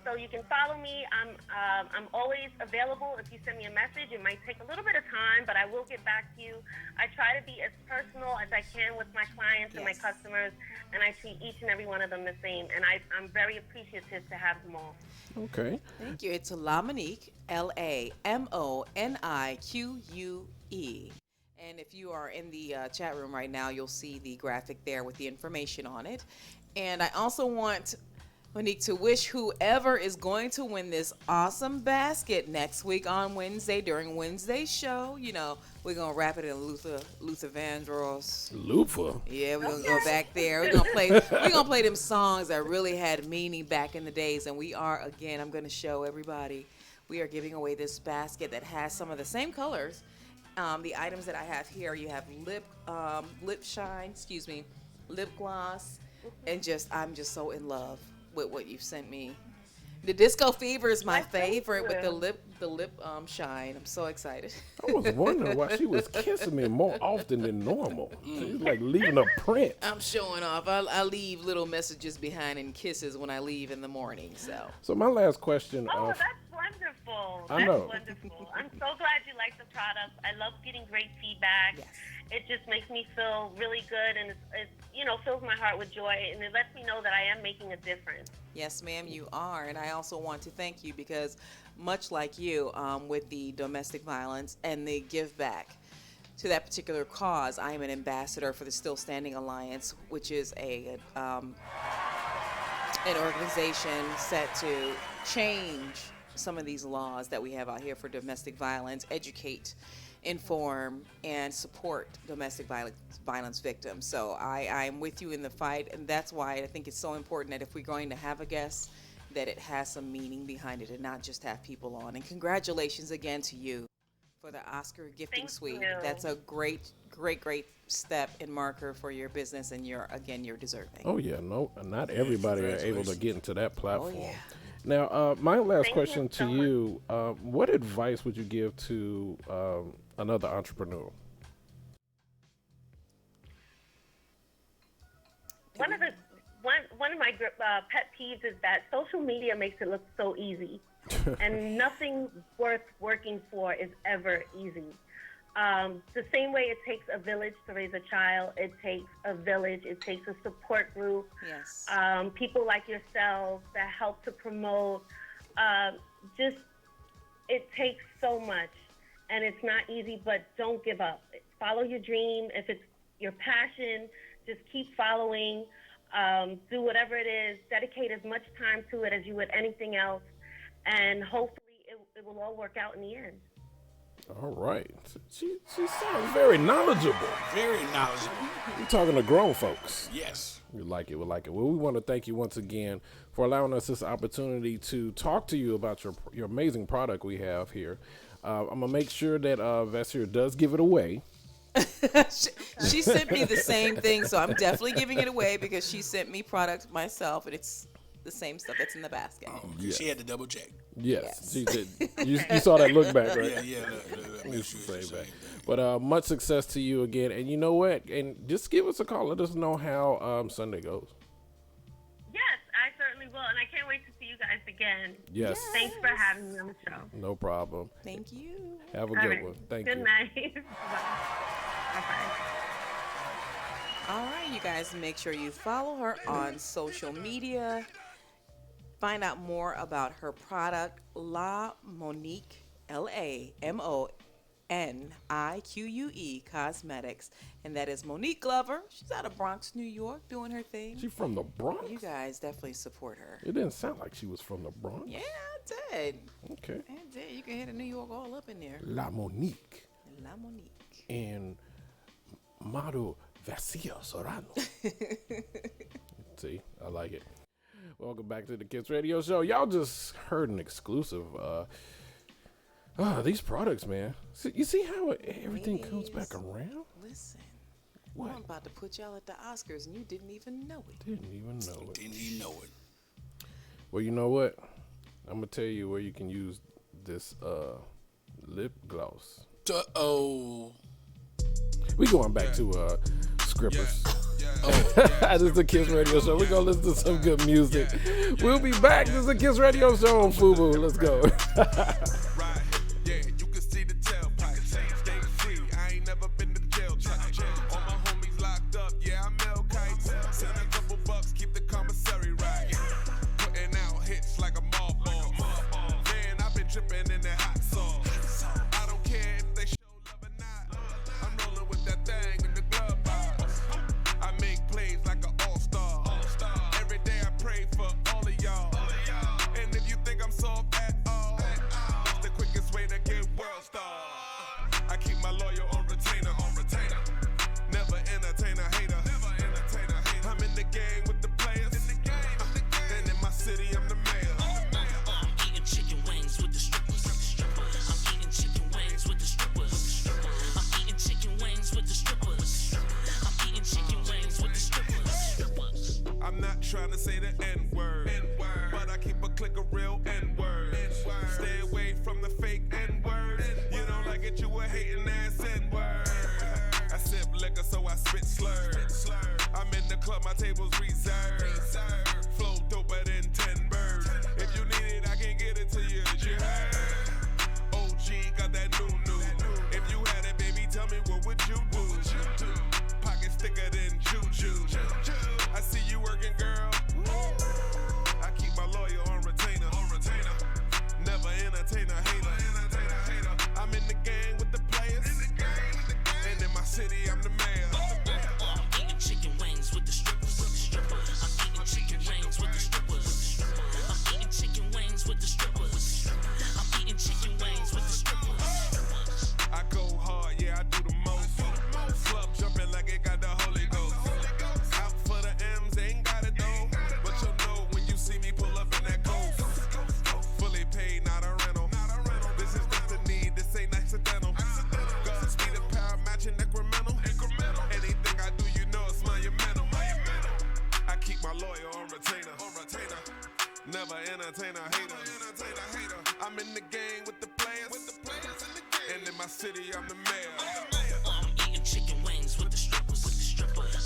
So you can follow me. I'm always available. If you send me a message, it might take a little bit of time, but I will get back to you. I try to be as personal as I can with my clients and my customers, and I treat each and every one of them the same. And I'm very appreciative to have them all. Okay. Thank you. It's Lamonique, Lamonique. And if you are in the chat room right now, you'll see the graphic there with the information on it. And I also want Monique to wish whoever is going to win this awesome basket next week on Wednesday during Wednesday's show. We're going to wrap it in Luther Vandross. Luther. Yeah, we're going to go back there. We're going to play them songs that really had meaning back in the days. And I'm going to show everybody, we are giving away this basket that has some of the same colors. The items that I have here, you have lip shine, lip gloss, and I'm just so in love with what you've sent me. The Disco Fever is my My favorite with the favorite. lip shine. I'm so excited. I was wondering why she was kissing me more often than normal. She's like leaving a print. I'm showing off. I leave little messages behind and kisses when I leave in the morning. So my last question. Oh, that's wonderful. I know. That's wonderful. I'm so glad you like the product. I love getting great feedback. Yes. It just makes me feel really good, and it fills my heart with joy, and it lets me know that I am making a difference. Yes, ma'am, you are. And I also want to thank you because much like you with the domestic violence and the give back to that particular cause, I am an ambassador for the Still Standing Alliance, which is an organization set to change some of these laws that we have out here for domestic violence, educate, inform, and support domestic violence victims. So I'm with you in the fight, and that's why I think it's so important that if we're going to have a guest, that it has some meaning behind it and not just have people on. And congratulations again to you for the Oscar Gifting Thank Suite. you. That's a great step and marker for your business, and you're deserving. Oh yeah, no, not everybody are able to get into that platform. Oh, yeah. Now, my last Thank question you to so you: what advice would you give to another entrepreneur? One of my pet peeves is that social media makes it look so easy, and nothing worth working for is ever easy. The same way it takes a village to raise a child, it takes a village, it takes a support group, Yes. people like yourselves that help to promote. It takes so much, and it's not easy, but don't give up. Follow your dream. If it's your passion, just keep following. Do whatever it is. Dedicate as much time to it as you would anything else, and hopefully it will all work out in the end. All right, she sounds very knowledgeable. Very knowledgeable. We're talking to grown folks. Yes. We like it. We like it. Well, we want to thank you once again for allowing us this opportunity to talk to you about your amazing product we have here. I'm going to make sure that Vessier does give it away. She sent me the same thing, so I'm definitely giving it away because she sent me product myself, and it's the same stuff that's in the basket. Yes. She had to double check. Yes, she did. You saw that look back, right? Yeah. Make sure Say it's the back. same thing. But much success to you again. And you know what? And just give us a call. Let us know how Sunday goes. Yes, I certainly will, and I can't wait to see you guys again. Yes. Thanks for having me on the show. No problem. Thank you. Have a All good right. one. Thank Good you. night. Bye-bye. All right, you guys, make sure you follow her on social media. Find out more about her product, La Monique, LaMonique Cosmetics. And that is Monique Glover. She's out of Bronx, New York, doing her thing. She from the Bronx? You guys definitely support her. It didn't sound like she was from the Bronx. Yeah, I did. Okay. I did. You can hear the New York all up in there. La Monique La Monique. and Maru Vessier Sorano. See, I like it. Welcome back to the Kids Radio Show. Y'all just heard an exclusive. These products, man. You see how everything comes back around? Listen, What? I'm about to put y'all at the Oscars, and you didn't even know it. Didn't even know it. Didn't even know it. Well, you know what? I'm gonna tell you where you can use this lip gloss. Oh. We going back to Scrippers. This is the Kiss Radio Show. We're gonna listen to some good music. We'll be back. This is the Kiss Radio Show on FUBU. Let's go. Right, yeah, you can see the tailpipe. Stay free, I ain't never been to jail type. All my homies locked up, yeah, I'm Mel Kites. Send a couple bucks, keep the commissary right. Putting out hits like a mall ball. Man, I've been dripping in that hot sauce. I don't care if they show love or not. I'm rolling with that thing in the glove box. I make plays like an all-star. Every day I pray for all of y'all. And if you think I'm soft at all, that's the quickest way to get world star. I keep my lawyer on retainer. Never entertain a hater. I'm in the game with the players. And in my city, I'm the mayor. I'm eating chicken wings with the strippers. I'm eating chicken wings with the strippers. I'm eating chicken wings with the strippers. I'm eating chicken wings with the strippers. I'm not trying to say the N-word, but I keep a click of real table's reserved. Flow doper than 10 birds. If you need it, I can get it to you. You heard? OG got that new. If you had it, baby, tell me what would you do? Pockets thicker than juju. I see you working, girl. I keep my lawyer on retainer. Never entertain a hater. I'm in the gang with the players. And in my city, I'm the mayor. I'm eating chicken wings with the strippers. I'm eating chicken wings with the strippers. I'm eating chicken wings with the strippers. I'm eating chicken wings with the strippers. I go hard, yeah, I do the most. Club jumping like it got the Holy Ghost. Out for the M's, they ain't got it though. But you'll know when you see me pull up in that ghost. Fully paid, not a rental. This is destiny, this ain't accidental. God speed and power matching incremental. Anything I do, you know it's monumental. I keep my lawyer on retainer. Never entertain a hater. I'm in the gang with the players. And in my city, I'm the mayor. I'm eating chicken wings with the strippers.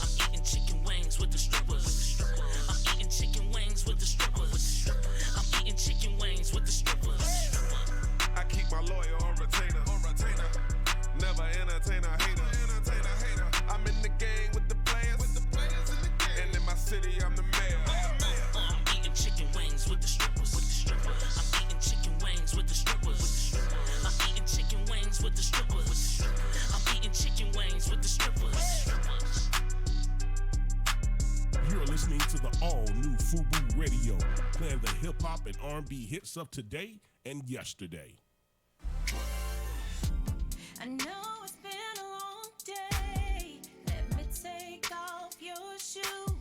I'm eating chicken wings with the strippers. I'm eating chicken wings with the strippers. I'm eating chicken wings with the strippers. I keep my lawyer on retainer. Never entertain a hater. I'm in the gang with the players. And in my city, I'm the mayor. I'm eating chicken wings with the strippers. I'm eating chicken wings with the strippers. I'm eating chicken wings with the strippers. I'm eating chicken wings with the strippers. You're listening to the all-new FUBU Radio, playing the hip-hop and R&B hits of today and yesterday. I know it's been a long day. Let me take off your shoes.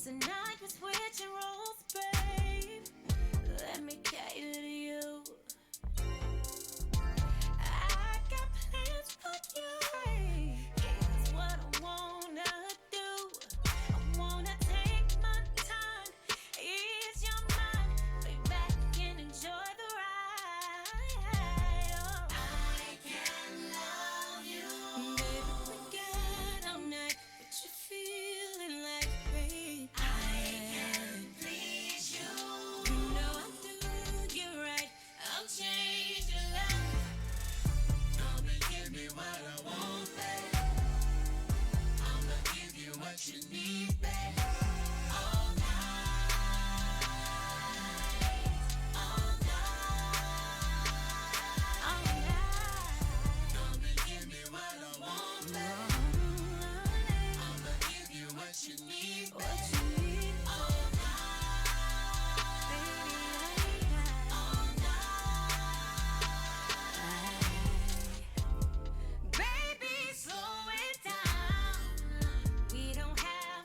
Tonight we're switching roles, babe. Let me cater to you. I got plans for you. Here's what I wanna do. I wanna take my time, ease your mind, lay back and enjoy the ride. Oh. I can love you, baby. Forget all night what you're feeling like, babe. I can please you. You know I'll do you right. I'll change your life. Come and give me what I want, babe. I'ma give you what you need, babe. All night, all night, all night. Come and give me what I want, babe. I'ma give you what you need, babe. All night, all night. Baby, slow it down. We don't have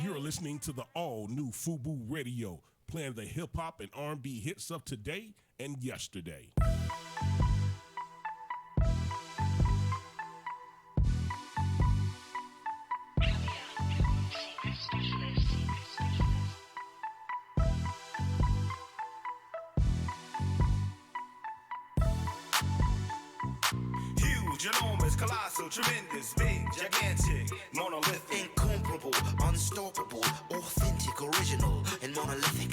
You're listening to the all-new FUBU Radio, playing the hip-hop and R&B hits of today and yesterday. Huge, enormous, colossal, tremendous, big, gigantic, monolithic, Incomparable, unstoppable, authentic, original, and monolithic.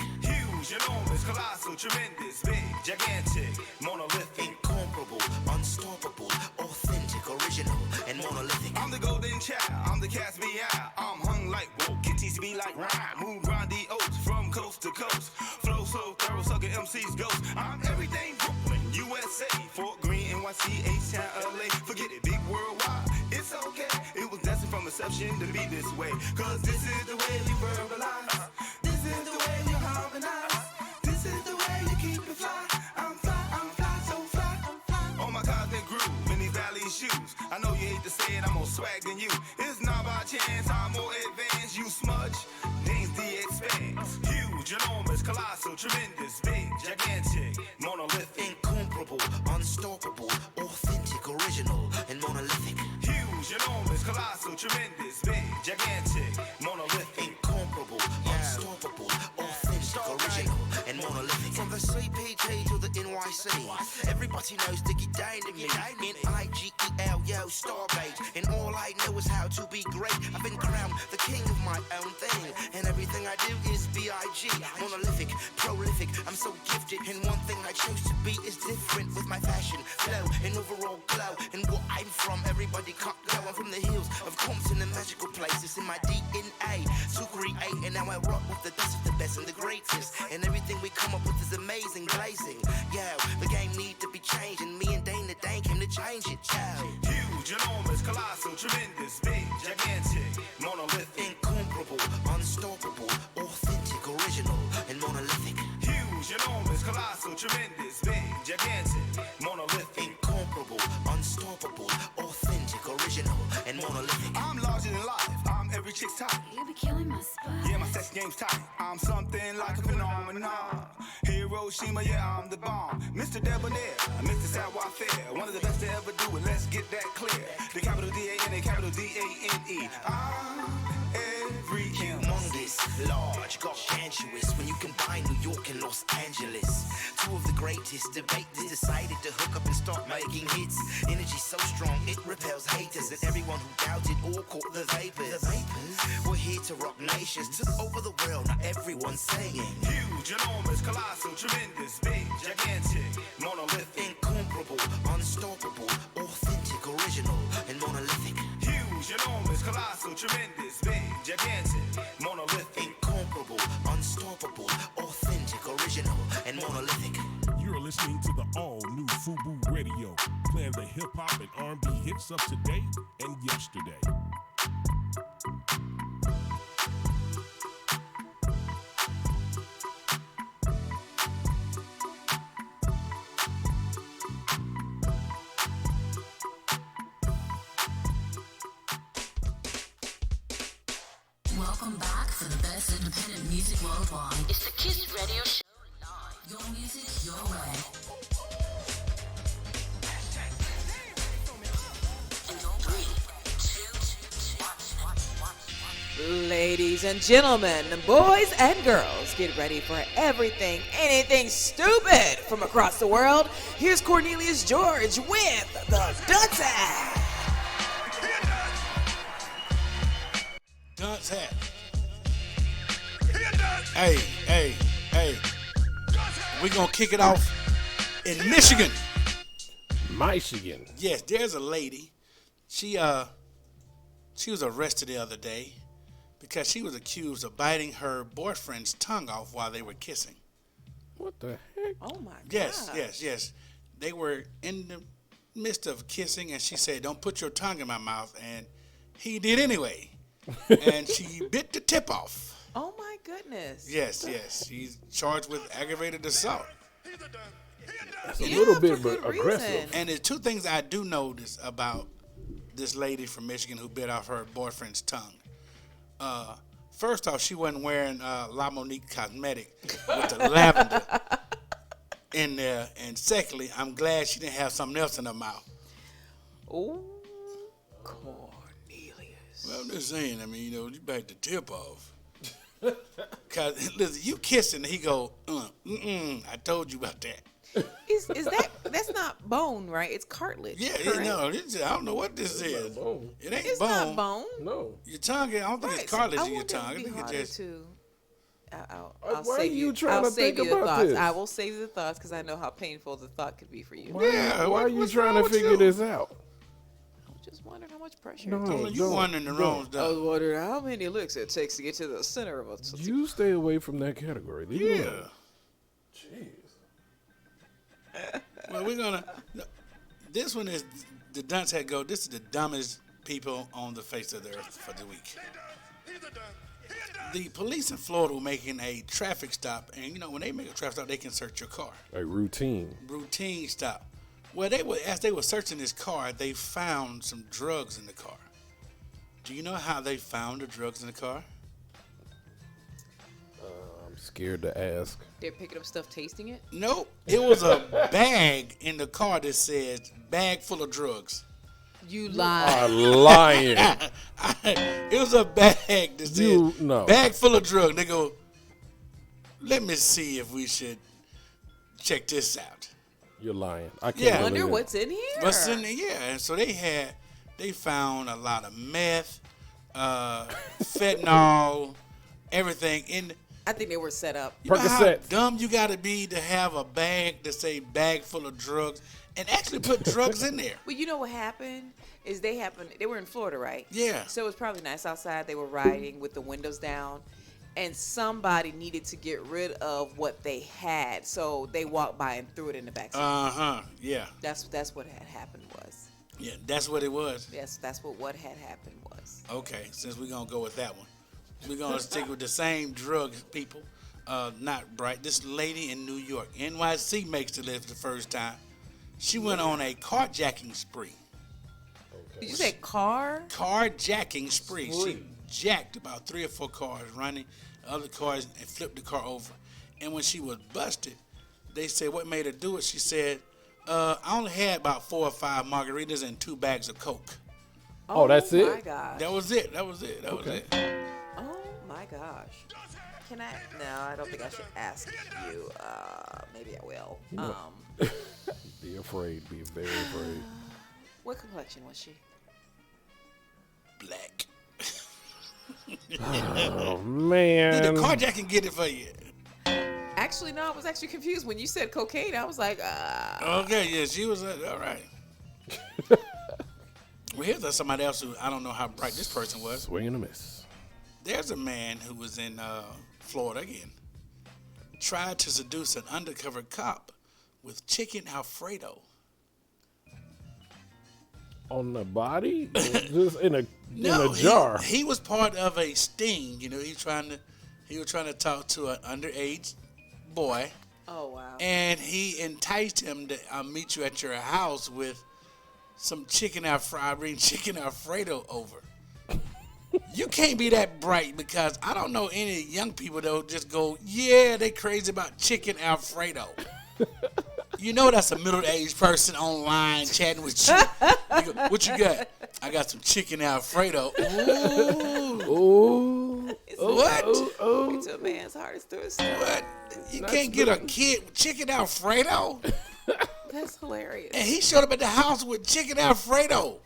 huge, enormous, colossal, tremendous, big, gigantic, monolithic. Incomparable, unstoppable, authentic, original, and monolithic. I'm the golden child, I'm the cast me out. I'm hung like woke, kitties be like rhyme. Move grandiose from coast to coast. Flow so thorough, sucker MC's ghost. I'm everything Brooklyn, USA, Fort Greene, NYC, H-Town, LA. Forget it, big worldwide, it's okay. It was destined from inception to be this way. Cause this is the way you verbalize. This is the way you harmonize. This is the way you keep it fly. I'm fly, so fly. On my cosmic groove in these valley shoes. I know you hate to say it, I'm more swag than you. It's not by chance, I'm more advanced. You smudge, James D expands. Huge, enormous, colossal, tremendous, big, gigantic, monolithic. Incomparable, unstoppable, authentic, original, and monolithic. Huge, enormous, colossal, tremendous, big, gigantic, monolithic. Incomparable, unstoppable, authentic, original, and monolithic. From the CPT to the NYC, everybody knows Diggy Dane to me. N-I-G-E-L, yo, Starbase. And all I know is how to be great. I've been crowned the king of my own thing. And everything I do is B-I-G. Monolithic, prolific, I'm so gifted. And one thing I chose to be is different with my fashion, flow, and overall glow. And what I'm from, everybody can't go. I'm from the hills of Compton and magical places in my DNA to create. And now I rock with the best of the best and the greatest. And everything we come up with is amazing, blazing. Yo, the game need to be changed. And me and Dana Dane came to change it, yo. Huge, enormous, colossal, tremendous, big, gigantic, monolithic. Incomparable, unstoppable, authentic, original, and monolithic. Huge, enormous, colossal, tremendous, big, gigantic, monolithic. Incomparable, unstoppable, authentic, original, and monolithic. I'm larger than life, I'm every chick's type. You be killing my spot. Yeah, my sex game's tight. I'm something like a phenomenon. Hiroshima, yeah, I'm the bomb. Mr. Debonair, Mr. Savoir-faire. One of the best to ever do it, let's get that clear. The capital D-A-N-A, capital D-A-N-E. I'm every Humongous, large, gargantuous. When you combine New York and Los Angeles, two of the greatest debaters decided to hook up and start making hits. Energy so strong it repels haters, and everyone who doubted all caught the vapors. We're here to rock nations, took over the world. Now everyone's saying huge, enormous, colossal, tremendous, big, gigantic, monolithic. incomparable, unstoppable, authentic, original, and monolithic. Huge, enormous, colossal, tremendous, big, gigantic, monolithic. Incomparable, unstoppable, authentic, original, and monolithic. You're listening to the all-new FUBU Radio, playing the hip-hop and R&B hits of today and yesterday. Welcome back for the best independent music worldwide. It's the Kiss Radio Show Live. Your music, your way. In 3, 2, 1. Ladies and gentlemen, boys and girls, get ready for everything, anything stupid from across the world. Here's Cornelius George with the Dunce Hat. Dunce Hat. Hey. We're going to kick it off in Michigan. Michigan. Yes, there's a lady. She was arrested the other day because she was accused of biting her boyfriend's tongue off while they were kissing. What the heck? Oh my God. Yes. They were in the midst of kissing, and she said, "Don't put your tongue in my mouth," and he did anyway. And she bit the tip off. Oh my goodness. Yes. He's charged with aggravated assault. That's a little bit for good aggressive. reason. And there's two things I do notice about this lady from Michigan who bit off her boyfriend's tongue. first off, she wasn't wearing La Monique cosmetic with the lavender in there. And secondly, I'm glad she didn't have something else in her mouth. Oh, Cornelius. Well, I'm just saying, I mean, you back the tip off. Cause listen, you kissing, he go, I told you about that. Is that's not bone, right? It's cartilage. Yeah, correct? I don't know what this is. It ain't It's bone. not bone. No. Your tongue, I don't think Right. it's cartilage I in your wonder if tongue. I it'd be think it harder just. to. I'll Why save are you trying I'll to save think you the about thoughts. this? I will save you the thoughts because I know how painful the thought could be for you. Yeah, Why are you what's trying wrong to with figure you? this out? I'm just wondering how much pressure No. it takes. You wondering the wrong I was stuff. wondering how many licks it takes to get to the center of a. You stay away from that category. Leave it Yeah. alone. Jeez. Well, we're gonna. No, this one is the dunce head go. This is the dumbest people on the face of the earth for the week. The police in Florida were making a traffic stop, and when they make a traffic stop, they can search your car. A routine. Routine stop. Well, as they were searching this car, they found some drugs in the car. Do you know how they found the drugs in the car? I'm scared to ask. They're picking up stuff, tasting it. Nope. It was a bag in the car that said "bag full of drugs." You lie. Are lying. It was a bag that said No. "bag full of drugs." They go, "Let me see if we should check this out." You're lying. I can't Yeah. believe Wonder it. what's in here. What's in there? Yeah, and so they found a lot of meth, fentanyl, everything in. I think they were set up. You know how Percocets. dumb you got to be to have a bag that say "bag full of drugs" and actually put drugs in there. Well, you know what happened is they were in Florida, right? Yeah. So it was probably nice outside. They were riding with the windows down, and somebody needed to get rid of what they had, so they walked by and threw it in the backseat. Yeah. That's what had happened was. Yeah, that's what it was. Yes, that's what had happened was. Okay, since we're gonna go with that one, we're gonna stick with the same drug people. Not bright. This lady in New York, NYC makes the list the first time. She went on a carjacking spree. Did you say car? Carjacking spree. She jacked about 3 or 4 cars, running other cars, and flipped the car over. And when she was busted, they said what made her do it. She said, "I only had about 4 or 5 margaritas and 2 bags of Coke." Oh, that's it? Oh my gosh. That was it. That was it. Oh my gosh. Can I? No, I don't think I should ask you. Maybe I will. Be afraid. Be very afraid. What complexion was she? Black. Oh, Did man. the carjacking get it for you? Actually, no. I was actually confused when you said cocaine. I was like, Okay, yeah, she was all right. Well, here's somebody else who I don't know how bright this person was. Swing and a miss. There's a man who was in Florida again. Tried to seduce an undercover cop with chicken Alfredo. On the body? Just in a No, jar. He was part of a sting. He was trying to talk to an underage boy, oh wow. and he enticed him to meet you at your house with some chicken Alfredo. Bring chicken Alfredo over. You can't be that bright because I don't know any young people that will just go, yeah, they crazy about chicken Alfredo. You know that's a middle-aged person online chatting with you. You go, what you got? I got some chicken Alfredo. Ooh. Ooh. What? To a man's heart is through his stomach. What? You can't get a kid with chicken Alfredo? That's hilarious. And he showed up at the house with chicken Alfredo.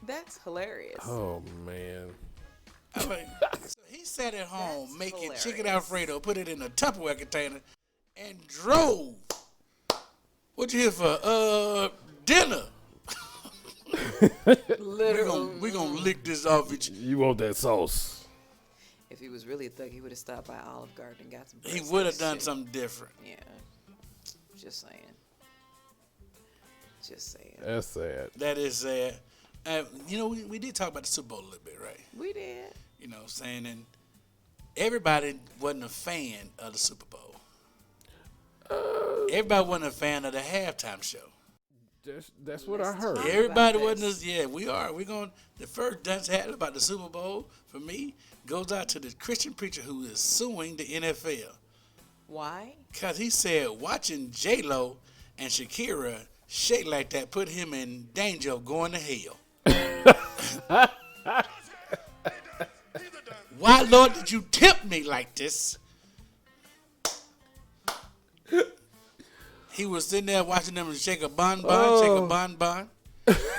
That's hilarious. Oh, man. I'm like, so he sat at home That's making hilarious. chicken Alfredo, put it in a Tupperware container, and drove. What you here for? Dinner. Literally. We gonna lick this off each. You want that sauce. If he was really a thug, he would have stopped by Olive Garden and got some. He breadsticks, would have done shit. something different. Yeah. Just saying. Just saying. That's sad. That is sad. We did talk about the Super Bowl a little bit, right? We did. Saying and everybody wasn't a fan of the Super Bowl. Everybody wasn't a fan of the halftime show. That's what I heard. Everybody wasn't. We are. We're going. The first dunce hat about the Super Bowl for me goes out to the Christian preacher who is suing the NFL. Why? Because he said watching J-Lo and Shakira shake like that put him in danger of going to hell. Why, Lord, did you tempt me like this? He was sitting there watching them shake a bon, shake a bon.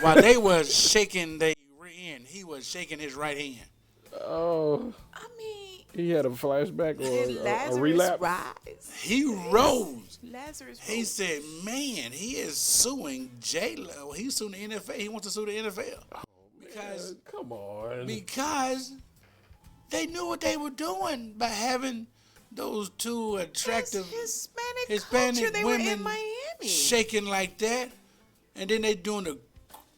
While they was shaking their rear end, he was shaking his right hand. Oh. I mean, he had a flashback did or a Lazarus relapse. rise? He rose. Lazarus He rose. said, man, he is suing J-Lo. He's suing the NFL. He wants to sue the NFL. Because, come on. Because they knew what they were doing by having those two attractive Hispanic They women were in Miami. shaking like that. And then they doing the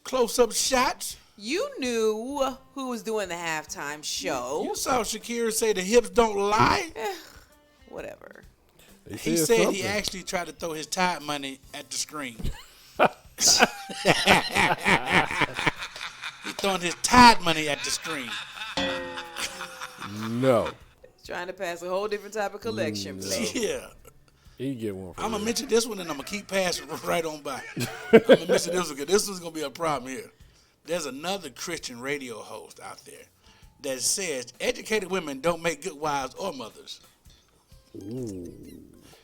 close-up shots. You knew who was doing the halftime show. You saw Shakira say the hips don't lie. Whatever. He said he actually tried to throw his Tide money at the screen. He throwing his Tide money at the screen. No. Trying to pass a whole different type of collection. Yeah. He get one for I'm going to real. mention this one and I'm going to keep passing right on by. I'm going to mention this one because this one's going to be a problem here. There's another Christian radio host out there that says educated women don't make good wives or mothers. Ooh.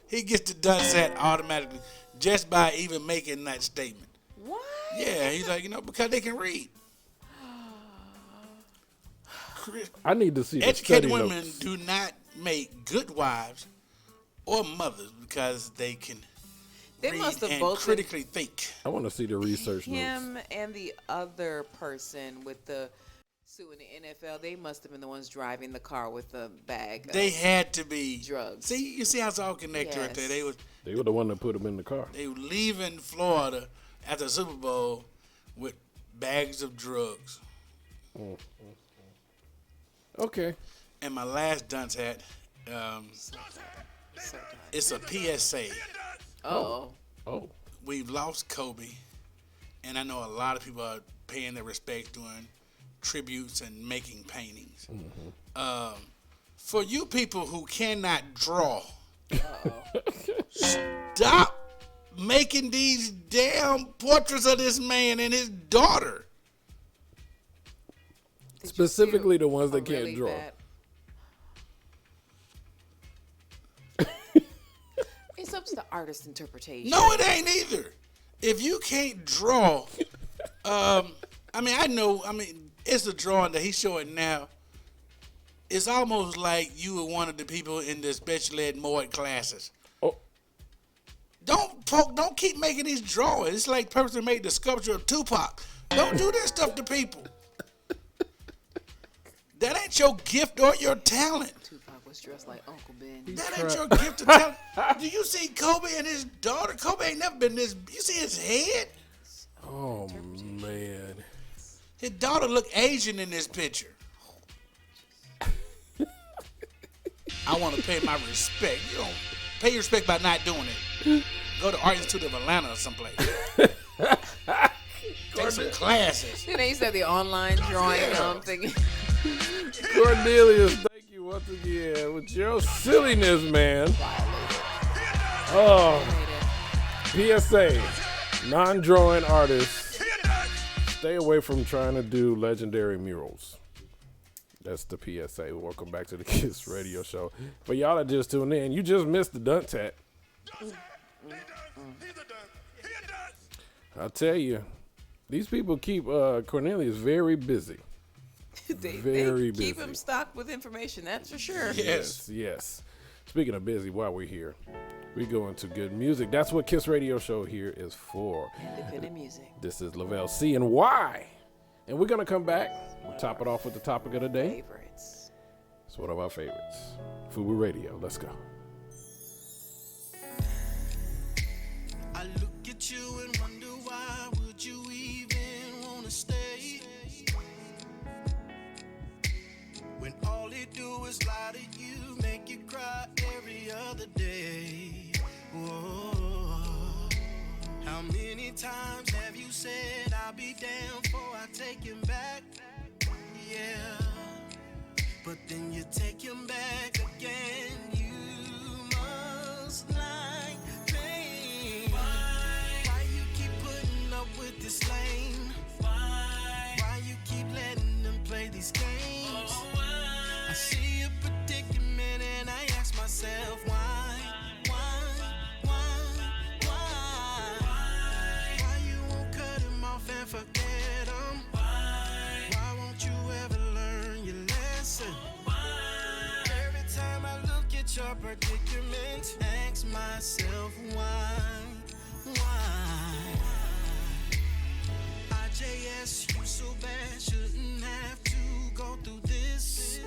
He gets the done set automatically just by even making that statement. What? Yeah, he's like, because they can read. I need to see the Educated study women notes. do not make good wives or mothers because they can They read must have and both critically think. I want to see the research notes. him and the other person with the suing the NFL. They must have been the ones driving the car with the bag. They had to be drugs. See, you see how it's all connected right there. Yes. They were the one that put him in the car. They were leaving Florida after the Super Bowl with bags of drugs. Okay. And my last dunce hat, it's a PSA. Oh. We've lost Kobe, and I know a lot of people are paying their respects, doing tributes and making paintings. For you people who cannot draw, stop making these damn portraits of this man and his daughter. Specifically the ones that can't draw. It's up to the artist's interpretation. No, it ain't either. If you can't draw, it's a drawing that he's showing now. It's almost like you were one of the people in the special ed Moed classes. Oh. Don't keep making these drawings. It's like the person made the sculpture of Tupac. Don't do that stuff to people. That ain't your gift or your talent. Tupac was dressed like Uncle Ben. That ain't your gift or talent. Do you see Kobe and his daughter? Kobe ain't never been this. You see his head? Oh, man. His daughter look Asian in this picture. I want to pay my respect. You don't pay your respect by not doing it. Go to Art Institute of Atlanta or someplace. Take some classes. Then they used to have the online drawing thing. Cornelius, thank you once again with your silliness, man. Oh, PSA, non-drawing artists, stay away from trying to do legendary murals. That's the PSA. Welcome back to the Kiss Radio Show. For y'all that just tuned in, you just missed the dunce hat. I'll tell you, these people keep Cornelius very busy. they Very keep busy. him stocked with information, that's for sure. Yes. Speaking of busy, while we're here, we go into good music. That's what Kiss Radio Show here is for. Independent music. This is Lavelle C and Y. And we're going to come back. We'll top it off with the topic of the day. Favorites. It's one of our favorites. FUBU Radio. Let's go. I look at you and wonder why would you even wanna stay when all they do is lie to you, make you cry every other day. Whoa. How many times said I'll be down before I take him back. Yeah, but then you take him back again. You must like pain. Why you keep putting up with this lane? Why you keep letting them play these games? I see a predicament and I ask myself why? Why you won't cut him off and forget him? Why won't you ever learn your lesson? Every time I look at your predicament, ask myself why? IJS, you so bad, shouldn't have to go through this.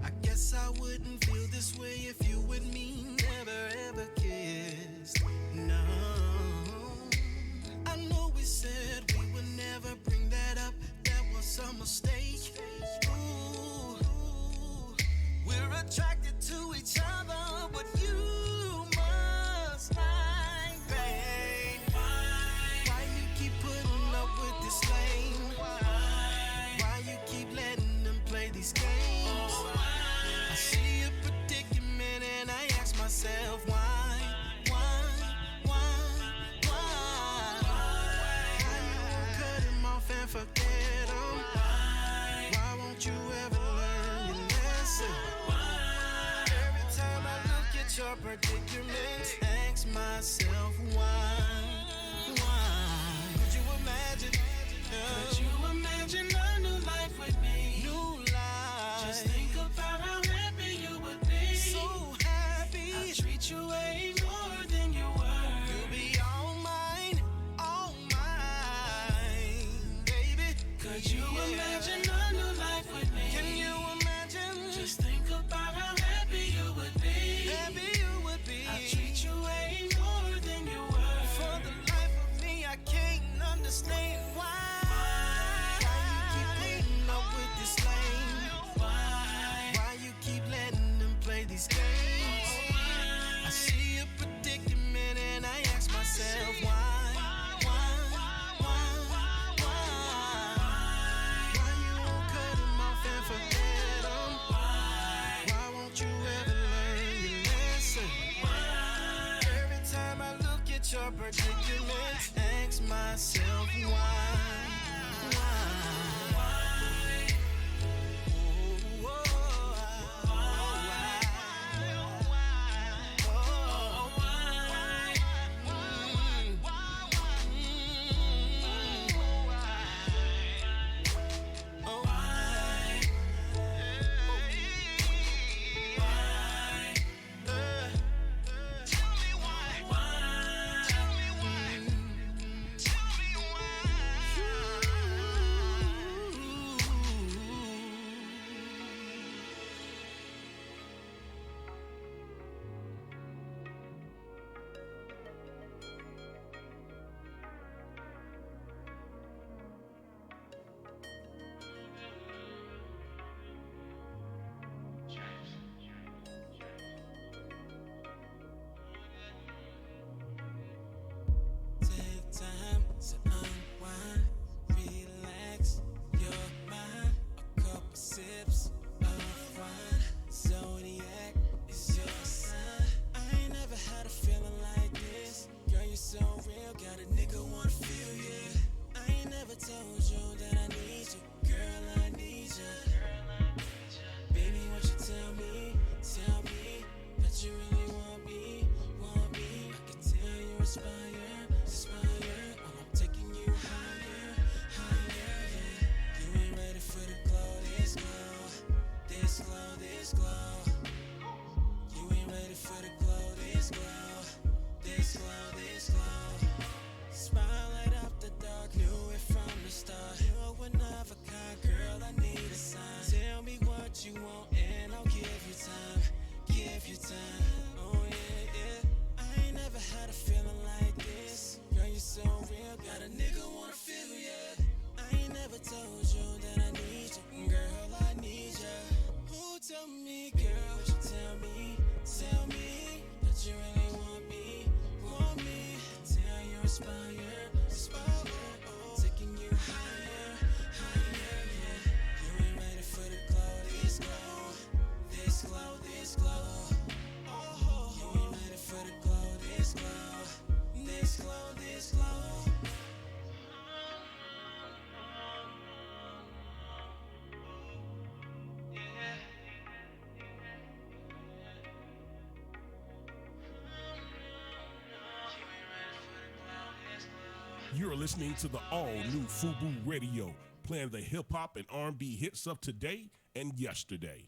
I guess I wouldn't feel this way if you and me never ever kissed. No, I know we said we would never bring that up. That was a mistake. Ooh, we're attracted to each other, but you must like pain. Why you keep putting up with this lane? Why you keep letting them play these games? I see a predicament and I ask myself why? Why you won't cut him off and forget him? Why won't you ever learn your lesson? Every time I look at your predicament, ask myself why? Could you imagine? Could you imagine a new life with me? New life. Just think about how happy you would be. So happy. I treat you way more than you were. You'll be all mine, baby. Could you imagine a new life with me? Can you imagine? Just think about how happy you would be. Happy you would be. I treat you way more than you were. For the life of me, I can't understand why. Why you keep putting up with this lane? Why you keep letting them play these games? I see a predicament and I ask myself why? Why you won't cut him off and forget him? Why won't you ever learn your lesson? Every time I look at your predicament, ask myself why? Take time to unwind, relax your mind. A couple sips of wine. Zodiac is your sign. I ain't never had a feeling like this. Girl, you're so real, got a nigga wanna feel you. I ain't never told you that I need you. Girl, I need you. Baby, won't you tell me that you really want me? I can tell you inspire. I'm taking you higher, yeah. You ain't ready for the glow, this glow. You ain't ready for the glow, this glow. Smile light up the dark, knew it from the start. You're one of a kind, girl, I need a sign. You're listening to the all-new FUBU Radio, playing the hip-hop and R&B hits of today and yesterday.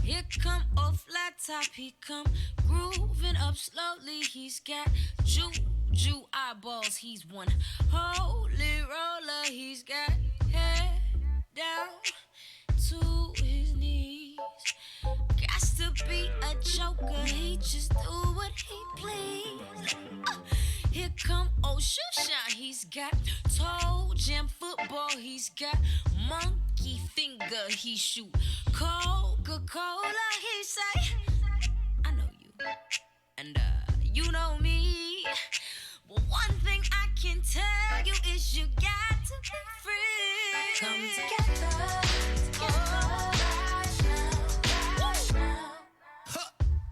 Here come old flat top, he come grooving up slowly. He's got juju eyeballs, he's one holy roller. He's got head down to his knees. Got to be a joker, he just do what he please. Here come old Shusha, he's got toe jam football, he's got monkey finger, he shoot Coca-Cola, he say, I know you, and you know me, but one thing I can tell you is you got to be free. Come together, right now.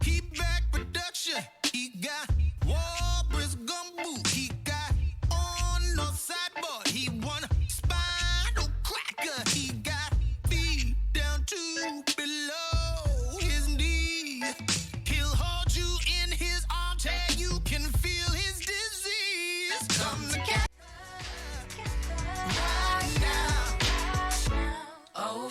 He back production. He got Walrus gumbo. He got on no sideboard. He won spinal cracker. He got feet down to below his knee. He'll hold you in his arms till you can feel his disease. Come together right now. Oh,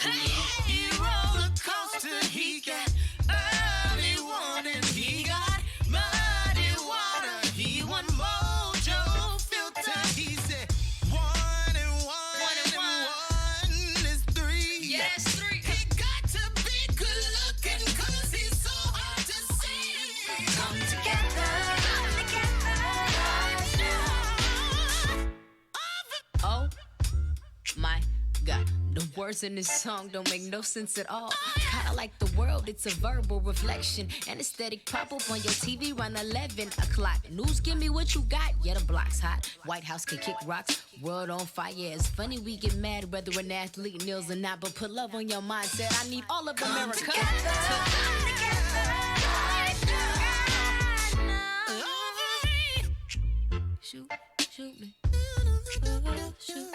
he roller coaster. He got early warning. He got muddy water. He won mojo filter. He said 1 and 1 is 3. Yes, 3. He got to be good looking 'cause he's so hard to see. Come together right now. Oh my God, the words in this song don't make no sense at all. Kinda like the world, it's a verbal reflection. Anesthetic pop up on your TV around 11 o'clock. News, give me what you got. Yeah, the block's hot. White House can kick rocks. World on fire. It's funny we get mad whether an athlete kneels or not, but put love on your mindset. I need all of America. Shoot, shoot me. Shoot me. Shoot.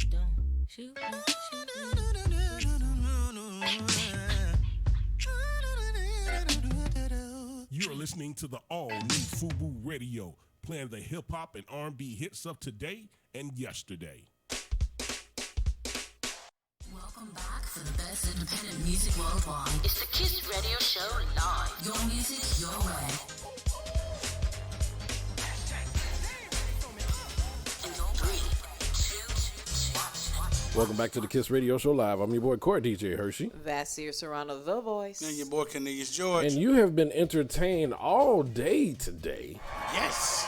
Don't shoot me, shoot me. You're listening to the all-new FUBU Radio, playing the hip-hop and R&B hits of today and yesterday. Welcome back for the best independent music worldwide. It's the Kiss Radio Show live. Your music, your way. And your 3, 2, 1. Welcome back to the Kiss Radio Show Live. I'm your boy, Court DJ Hershey. Vasir Serrano, the voice. And your boy Cornelius George. And you have been entertained all day today. Yes.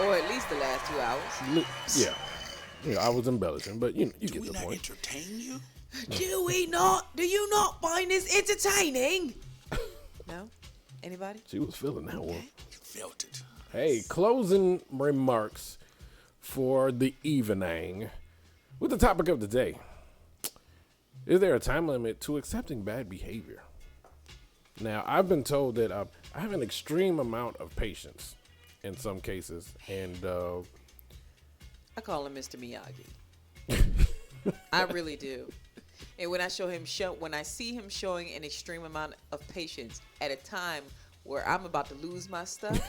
Or at least the last 2 hours. Yeah. Yeah, I was embellishing, but you Do get we the not point. entertain you? Do we not? Do you not find this entertaining? No? Anybody? She was feeling that one. Felt it. Hey, closing remarks for the evening. With the topic of the day, is there a time limit to accepting bad behavior? Now, I've been told that I have an extreme amount of patience in some cases, and I call him Mr. Miyagi. I really do. And when I see him showing an extreme amount of patience at a time where I'm about to lose my stuff,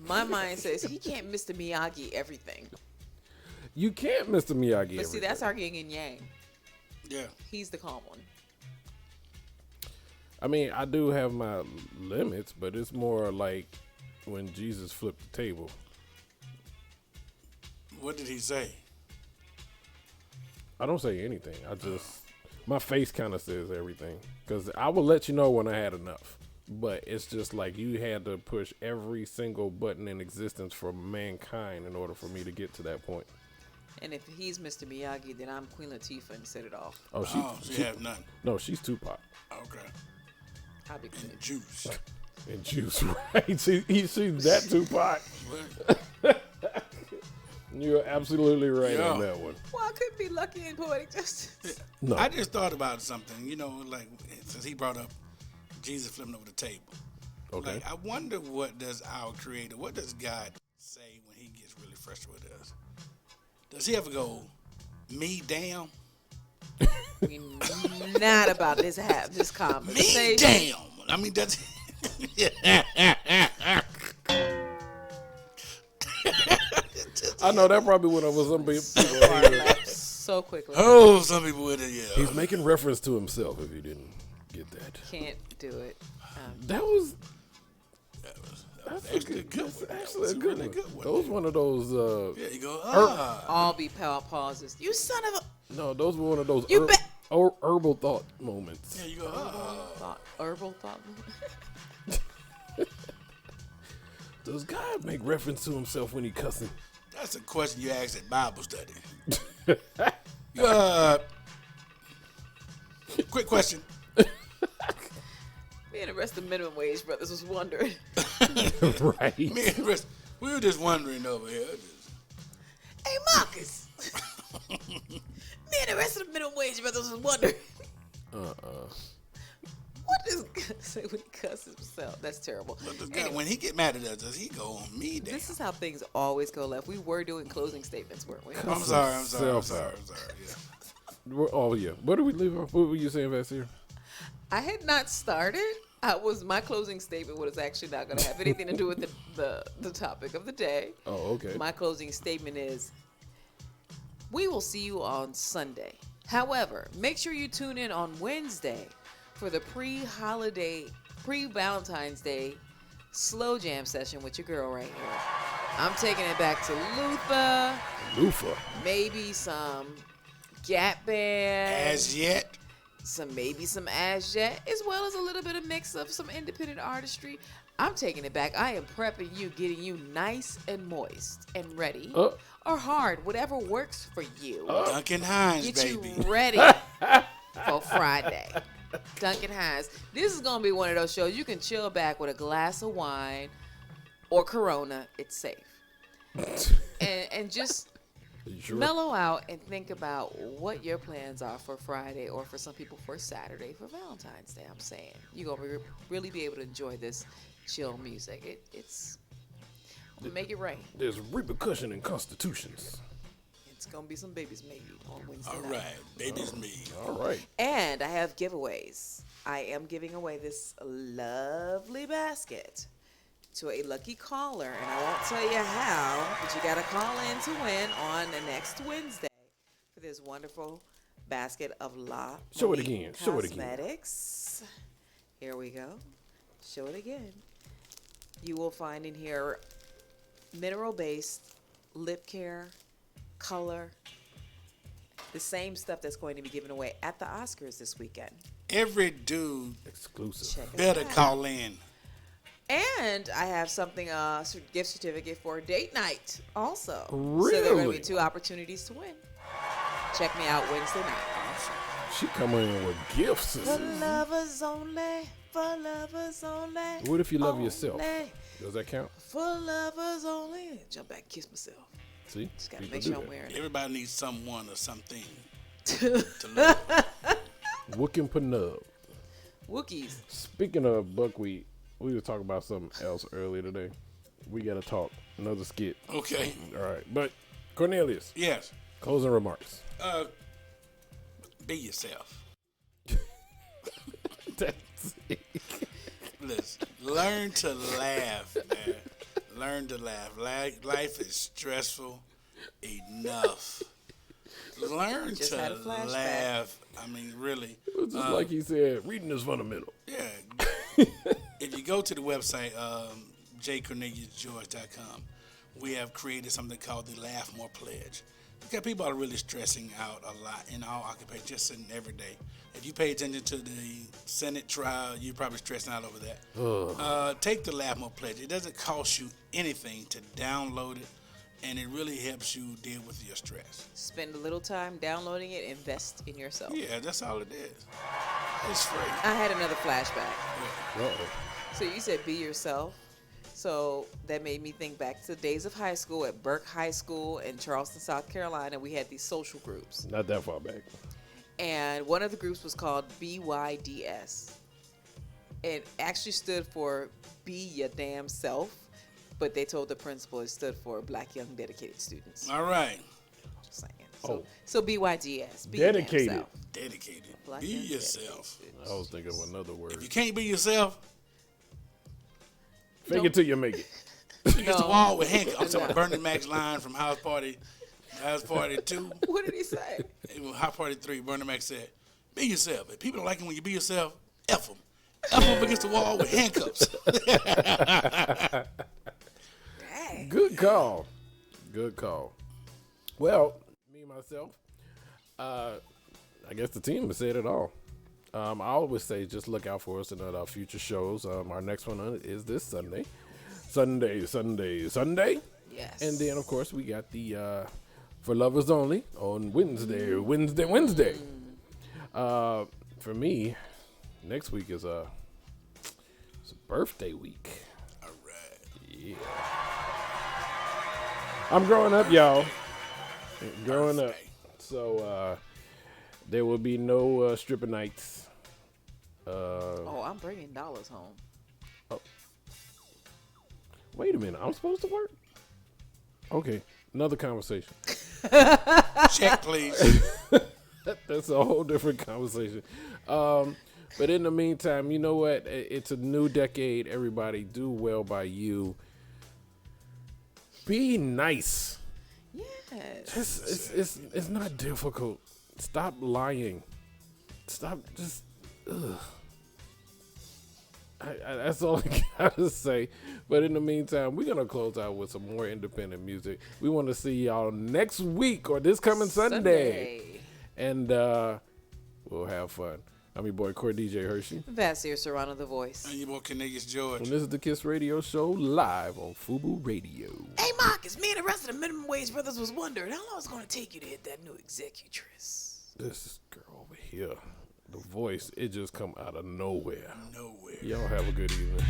my mind says he can't Mr. Miyagi everything. you can't Mr. Miyagi. But see, that's our yin and yang. Yeah. He's the calm one. I mean, I do have my limits, but it's more like when Jesus flipped the table. What did he say? I don't say anything. My face kind of says everything. Because I will let you know when I had enough. But it's just like you had to push every single button in existence for mankind in order for me to get to that point. And if he's Mr. Miyagi, then I'm Queen Latifah and set it off. Oh, She have nothing. No, she's Tupac. Okay. I'll be good. And juice. And Juice, right? She's that Tupac. You're absolutely right on that one. Well, I could be lucky in poetic justice. No. I just thought about something, like since he brought up Jesus flipping over the table. Okay. Like, I wonder what does God say when he gets really frustrated with us? Does he ever go, me down? We not about this conversation. Damn. I mean, that's. I know that probably went over some people. So quickly. Oh, some people with it, yeah. He's making reference to himself. If you didn't get that, Can't do it. that was Actually a good one. actually That's a good really one. good one. Those one of those. Yeah, you go, All be pauses. You son of a No, those were one of those You bet- herbal thought moments. Yeah, you go, herbal thought. Does God make reference to himself when he cussing? That's a question you ask at Bible study. Quick question. Me and the rest of the minimum wage brothers was wondering. Right. Me and Chris, we were just wondering over here. Hey, Marcus. Me and the rest of the minimum wage brothers was wondering. What does God say when he cusses himself? That's terrible. Anyway, when he get mad at us, does he go on me? Damn. This is how things always go left. We were doing closing statements, weren't we? I'm sorry. Yeah. Oh yeah. What did we leave off? What were you saying, Vasir? I had not started. My closing statement was actually not going to have anything to do with the topic of the day. Oh, okay. My closing statement is, we will see you on Sunday. However, make sure you tune in on Wednesday for the pre-Valentine's Day slow jam session with your girl right here. I'm taking it back to Luther. Maybe some Gap Band. As yet. Maybe some As Yet, as well as a little bit of mix of some independent artistry. I'm taking it back. I am prepping you, getting you nice and moist and ready. Or hard, whatever works for you. Duncan Hines, Get baby. you ready for Friday. Duncan Hines. This is going to be one of those shows you can chill back with a glass of wine or Corona. It's safe. and just mellow out and think about what your plans are for Friday, or for some people for Saturday, for Valentine's Day. I'm saying you're going to really be able to enjoy this chill music. It's make it rain. There's repercussion in constitutions. It's going to be some babies maybe on Wednesday All night. right, baby's me. All right. And I have giveaways. I am giving away this lovely basket to a lucky caller, and I won't tell you how, but you got to call in to win on the next Wednesday for this wonderful basket of La Show it Monique again. Show it again. Cosmetics. Here we go. Show it again. You will find in here mineral-based lip care, color, the same stuff that's going to be given away at the Oscars this weekend. Every dude exclusive better call in. And I have something, gift certificate for a date night also. Really? So there are going to be 2 opportunities to win. Check me out Wednesday night. She coming in with gifts. For lovers only. For lovers only. What if you love yourself? Does that count? For lovers only. Jump back and kiss myself. See? Just got to People make do sure I'm that. wearing it. Everybody needs someone or something to love. Wookin' Panub. Wookiees. Speaking of buckwheat, we were talking about something else earlier today. We got to talk. Another skit. Okay. All right. But Cornelius. Yes. Closing remarks. Be yourself. That's it. Listen, learn to laugh, man. Learn to laugh. Life is stressful enough. Learn Just to had a flashback. laugh. I mean, really. It was just like he said, reading is fundamental. Yeah. If you go to the website, jcorneliusgeorge.com, we have created something called the Laugh More Pledge. Because people are really stressing out a lot in all occupations, just in every day. If you pay attention to the Senate trial, you're probably stressing out over that. Take the Laugh More Pledge. It doesn't cost you anything to download it, and it really helps you deal with your stress. Spend a little time downloading it. Invest in yourself. Yeah, that's all it is. It's free. I had another flashback. Uh-oh. So you said be yourself. So that made me think back to the days of high school at Burke High School in Charleston, South Carolina. We had these social groups. Not that far back. And one of the groups was called BYDS. It actually stood for Be Your Damn Self, but they told the principal it stood for Black Young Dedicated Students. All right. saying. Oh. So BYGS. Be Dedicated. yourself. Dedicated. Black Be and yourself. I was thinking of another word. If you can't be yourself, Fake it till you make it. against the wall with handcuffs. I'm talking about Bernie Mac's line from House Party 2. What did he say? It was House Party 3. Bernie Mac said, "Be yourself. If people don't like it when you be yourself, F them. F them against the wall with handcuffs." Good call. Good call. Well, me myself, I guess the team has said it all. I always say just look out for us in our future shows. Our next one is this Sunday. Sunday. Yes. And then, of course, we got the For Lovers Only on Wednesday. For me, next week is it's a birthday week. All right. Yeah. I'm growing up, y'all. Growing up. So there will be no stripper nights. I'm bringing dollars home. Wait a minute. I'm supposed to work? Okay. Another conversation. Check, please. That's a whole different conversation. But in the meantime, you know what? It's a new decade. Everybody, do well by you. Be nice. Yes. It's not difficult. Stop lying. Stop just. Ugh. That's all I gotta say. But in the meantime, we're gonna close out with some more independent music. We want to see y'all next week or this coming Sunday. And we'll have fun. I'm your boy, Core DJ Hershey. Vasir Serrano, the voice. And your boy, Cornelius George. And this is the Kiss Radio Show live on FUBU Radio. Hey, Marcus, me and the rest of the Minimum Wage Brothers was wondering how long it's going to take you to hit that new executress. This girl over here, the voice, it just come out of nowhere. Nowhere. Y'all have a good evening.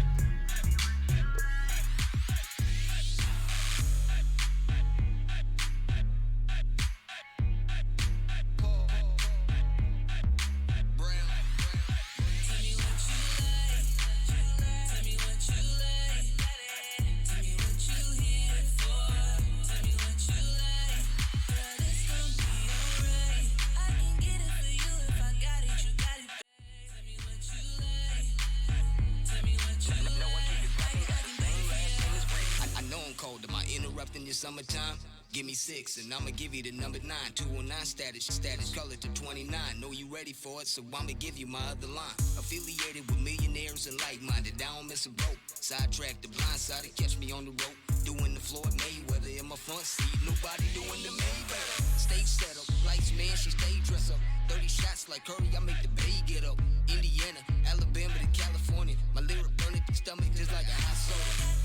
Summertime, give me 6 and I'ma give you the number 9. 209 status, call it to 29. Know you ready for it, so I'ma give you my other line. Affiliated with millionaires and like-minded, I don't miss a rope. Sidetrack the blind side and catch me on the rope. Doing the Floyd Mayweather in my front seat, nobody doing the Mayweather. Stage set up, lights man, she stay dressed up. 30 shots like Curry, I make the bay get up. Indiana, Alabama to California, my lyric burn it, stomach just like a hot soda.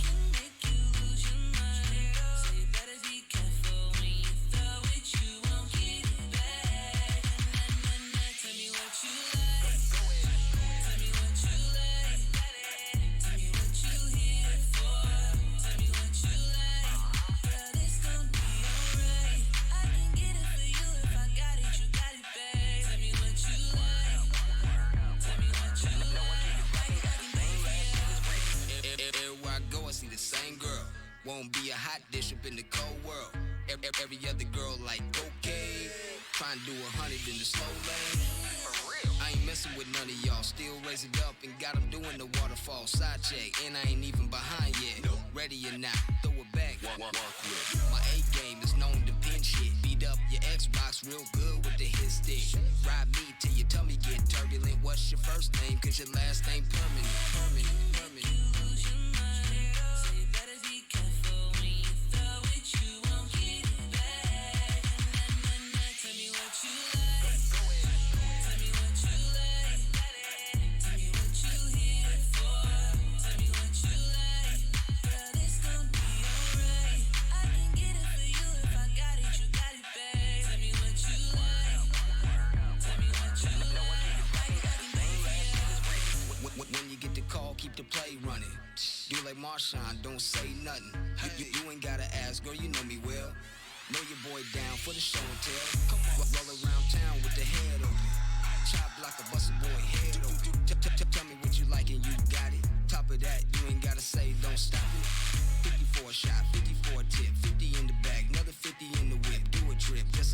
Won't be a hot dish up in the cold world. Every other girl like okay. Trying to do 100 in the slow lane. For real. I ain't messing with none of y'all. Still raise it up and got them doing the waterfall side check. And I ain't even behind yet. Nope. Ready or not, throw it back. My A game is known to pin shit. Beat up your Xbox real good with the hit stick. Ride me till your tummy get turbulent. What's your first name? Cause your last name permanent. Marshawn, don't say nothing. You ain't gotta ask, girl, you know me well. Know your boy down for the show and tell. Come on, roll around town with the head open. Chop like a busted boy head open. Tell me what you like and you got it. Top of that, you ain't gotta say, don't stop it. 50 for a shot, 50 for a tip, 50 in the bag, another 50 in the whip. Do a trip, just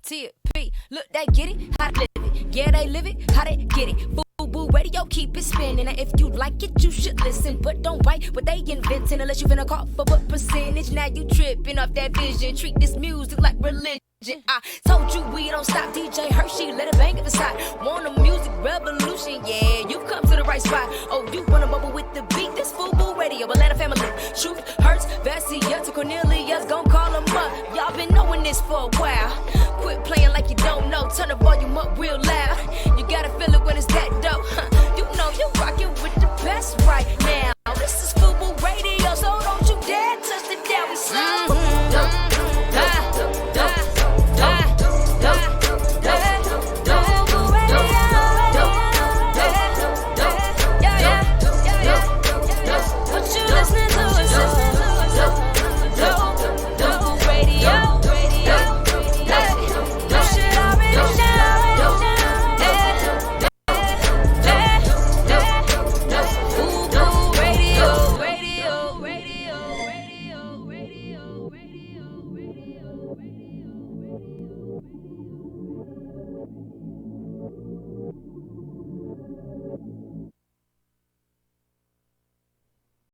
TP, look, they get it, how they live it. Yeah, they live it, how they get it. Boo radio, keep it spinning. And if you like it, you should listen. But don't write what they inventing unless you finna call for what percentage. Now you tripping off that vision. Treat this music like religion. I told you we don't stop. DJ Hershey, let it bang at the side. Want a music revolution? Yeah, you come to the right spot. Oh, you wanna bubble with the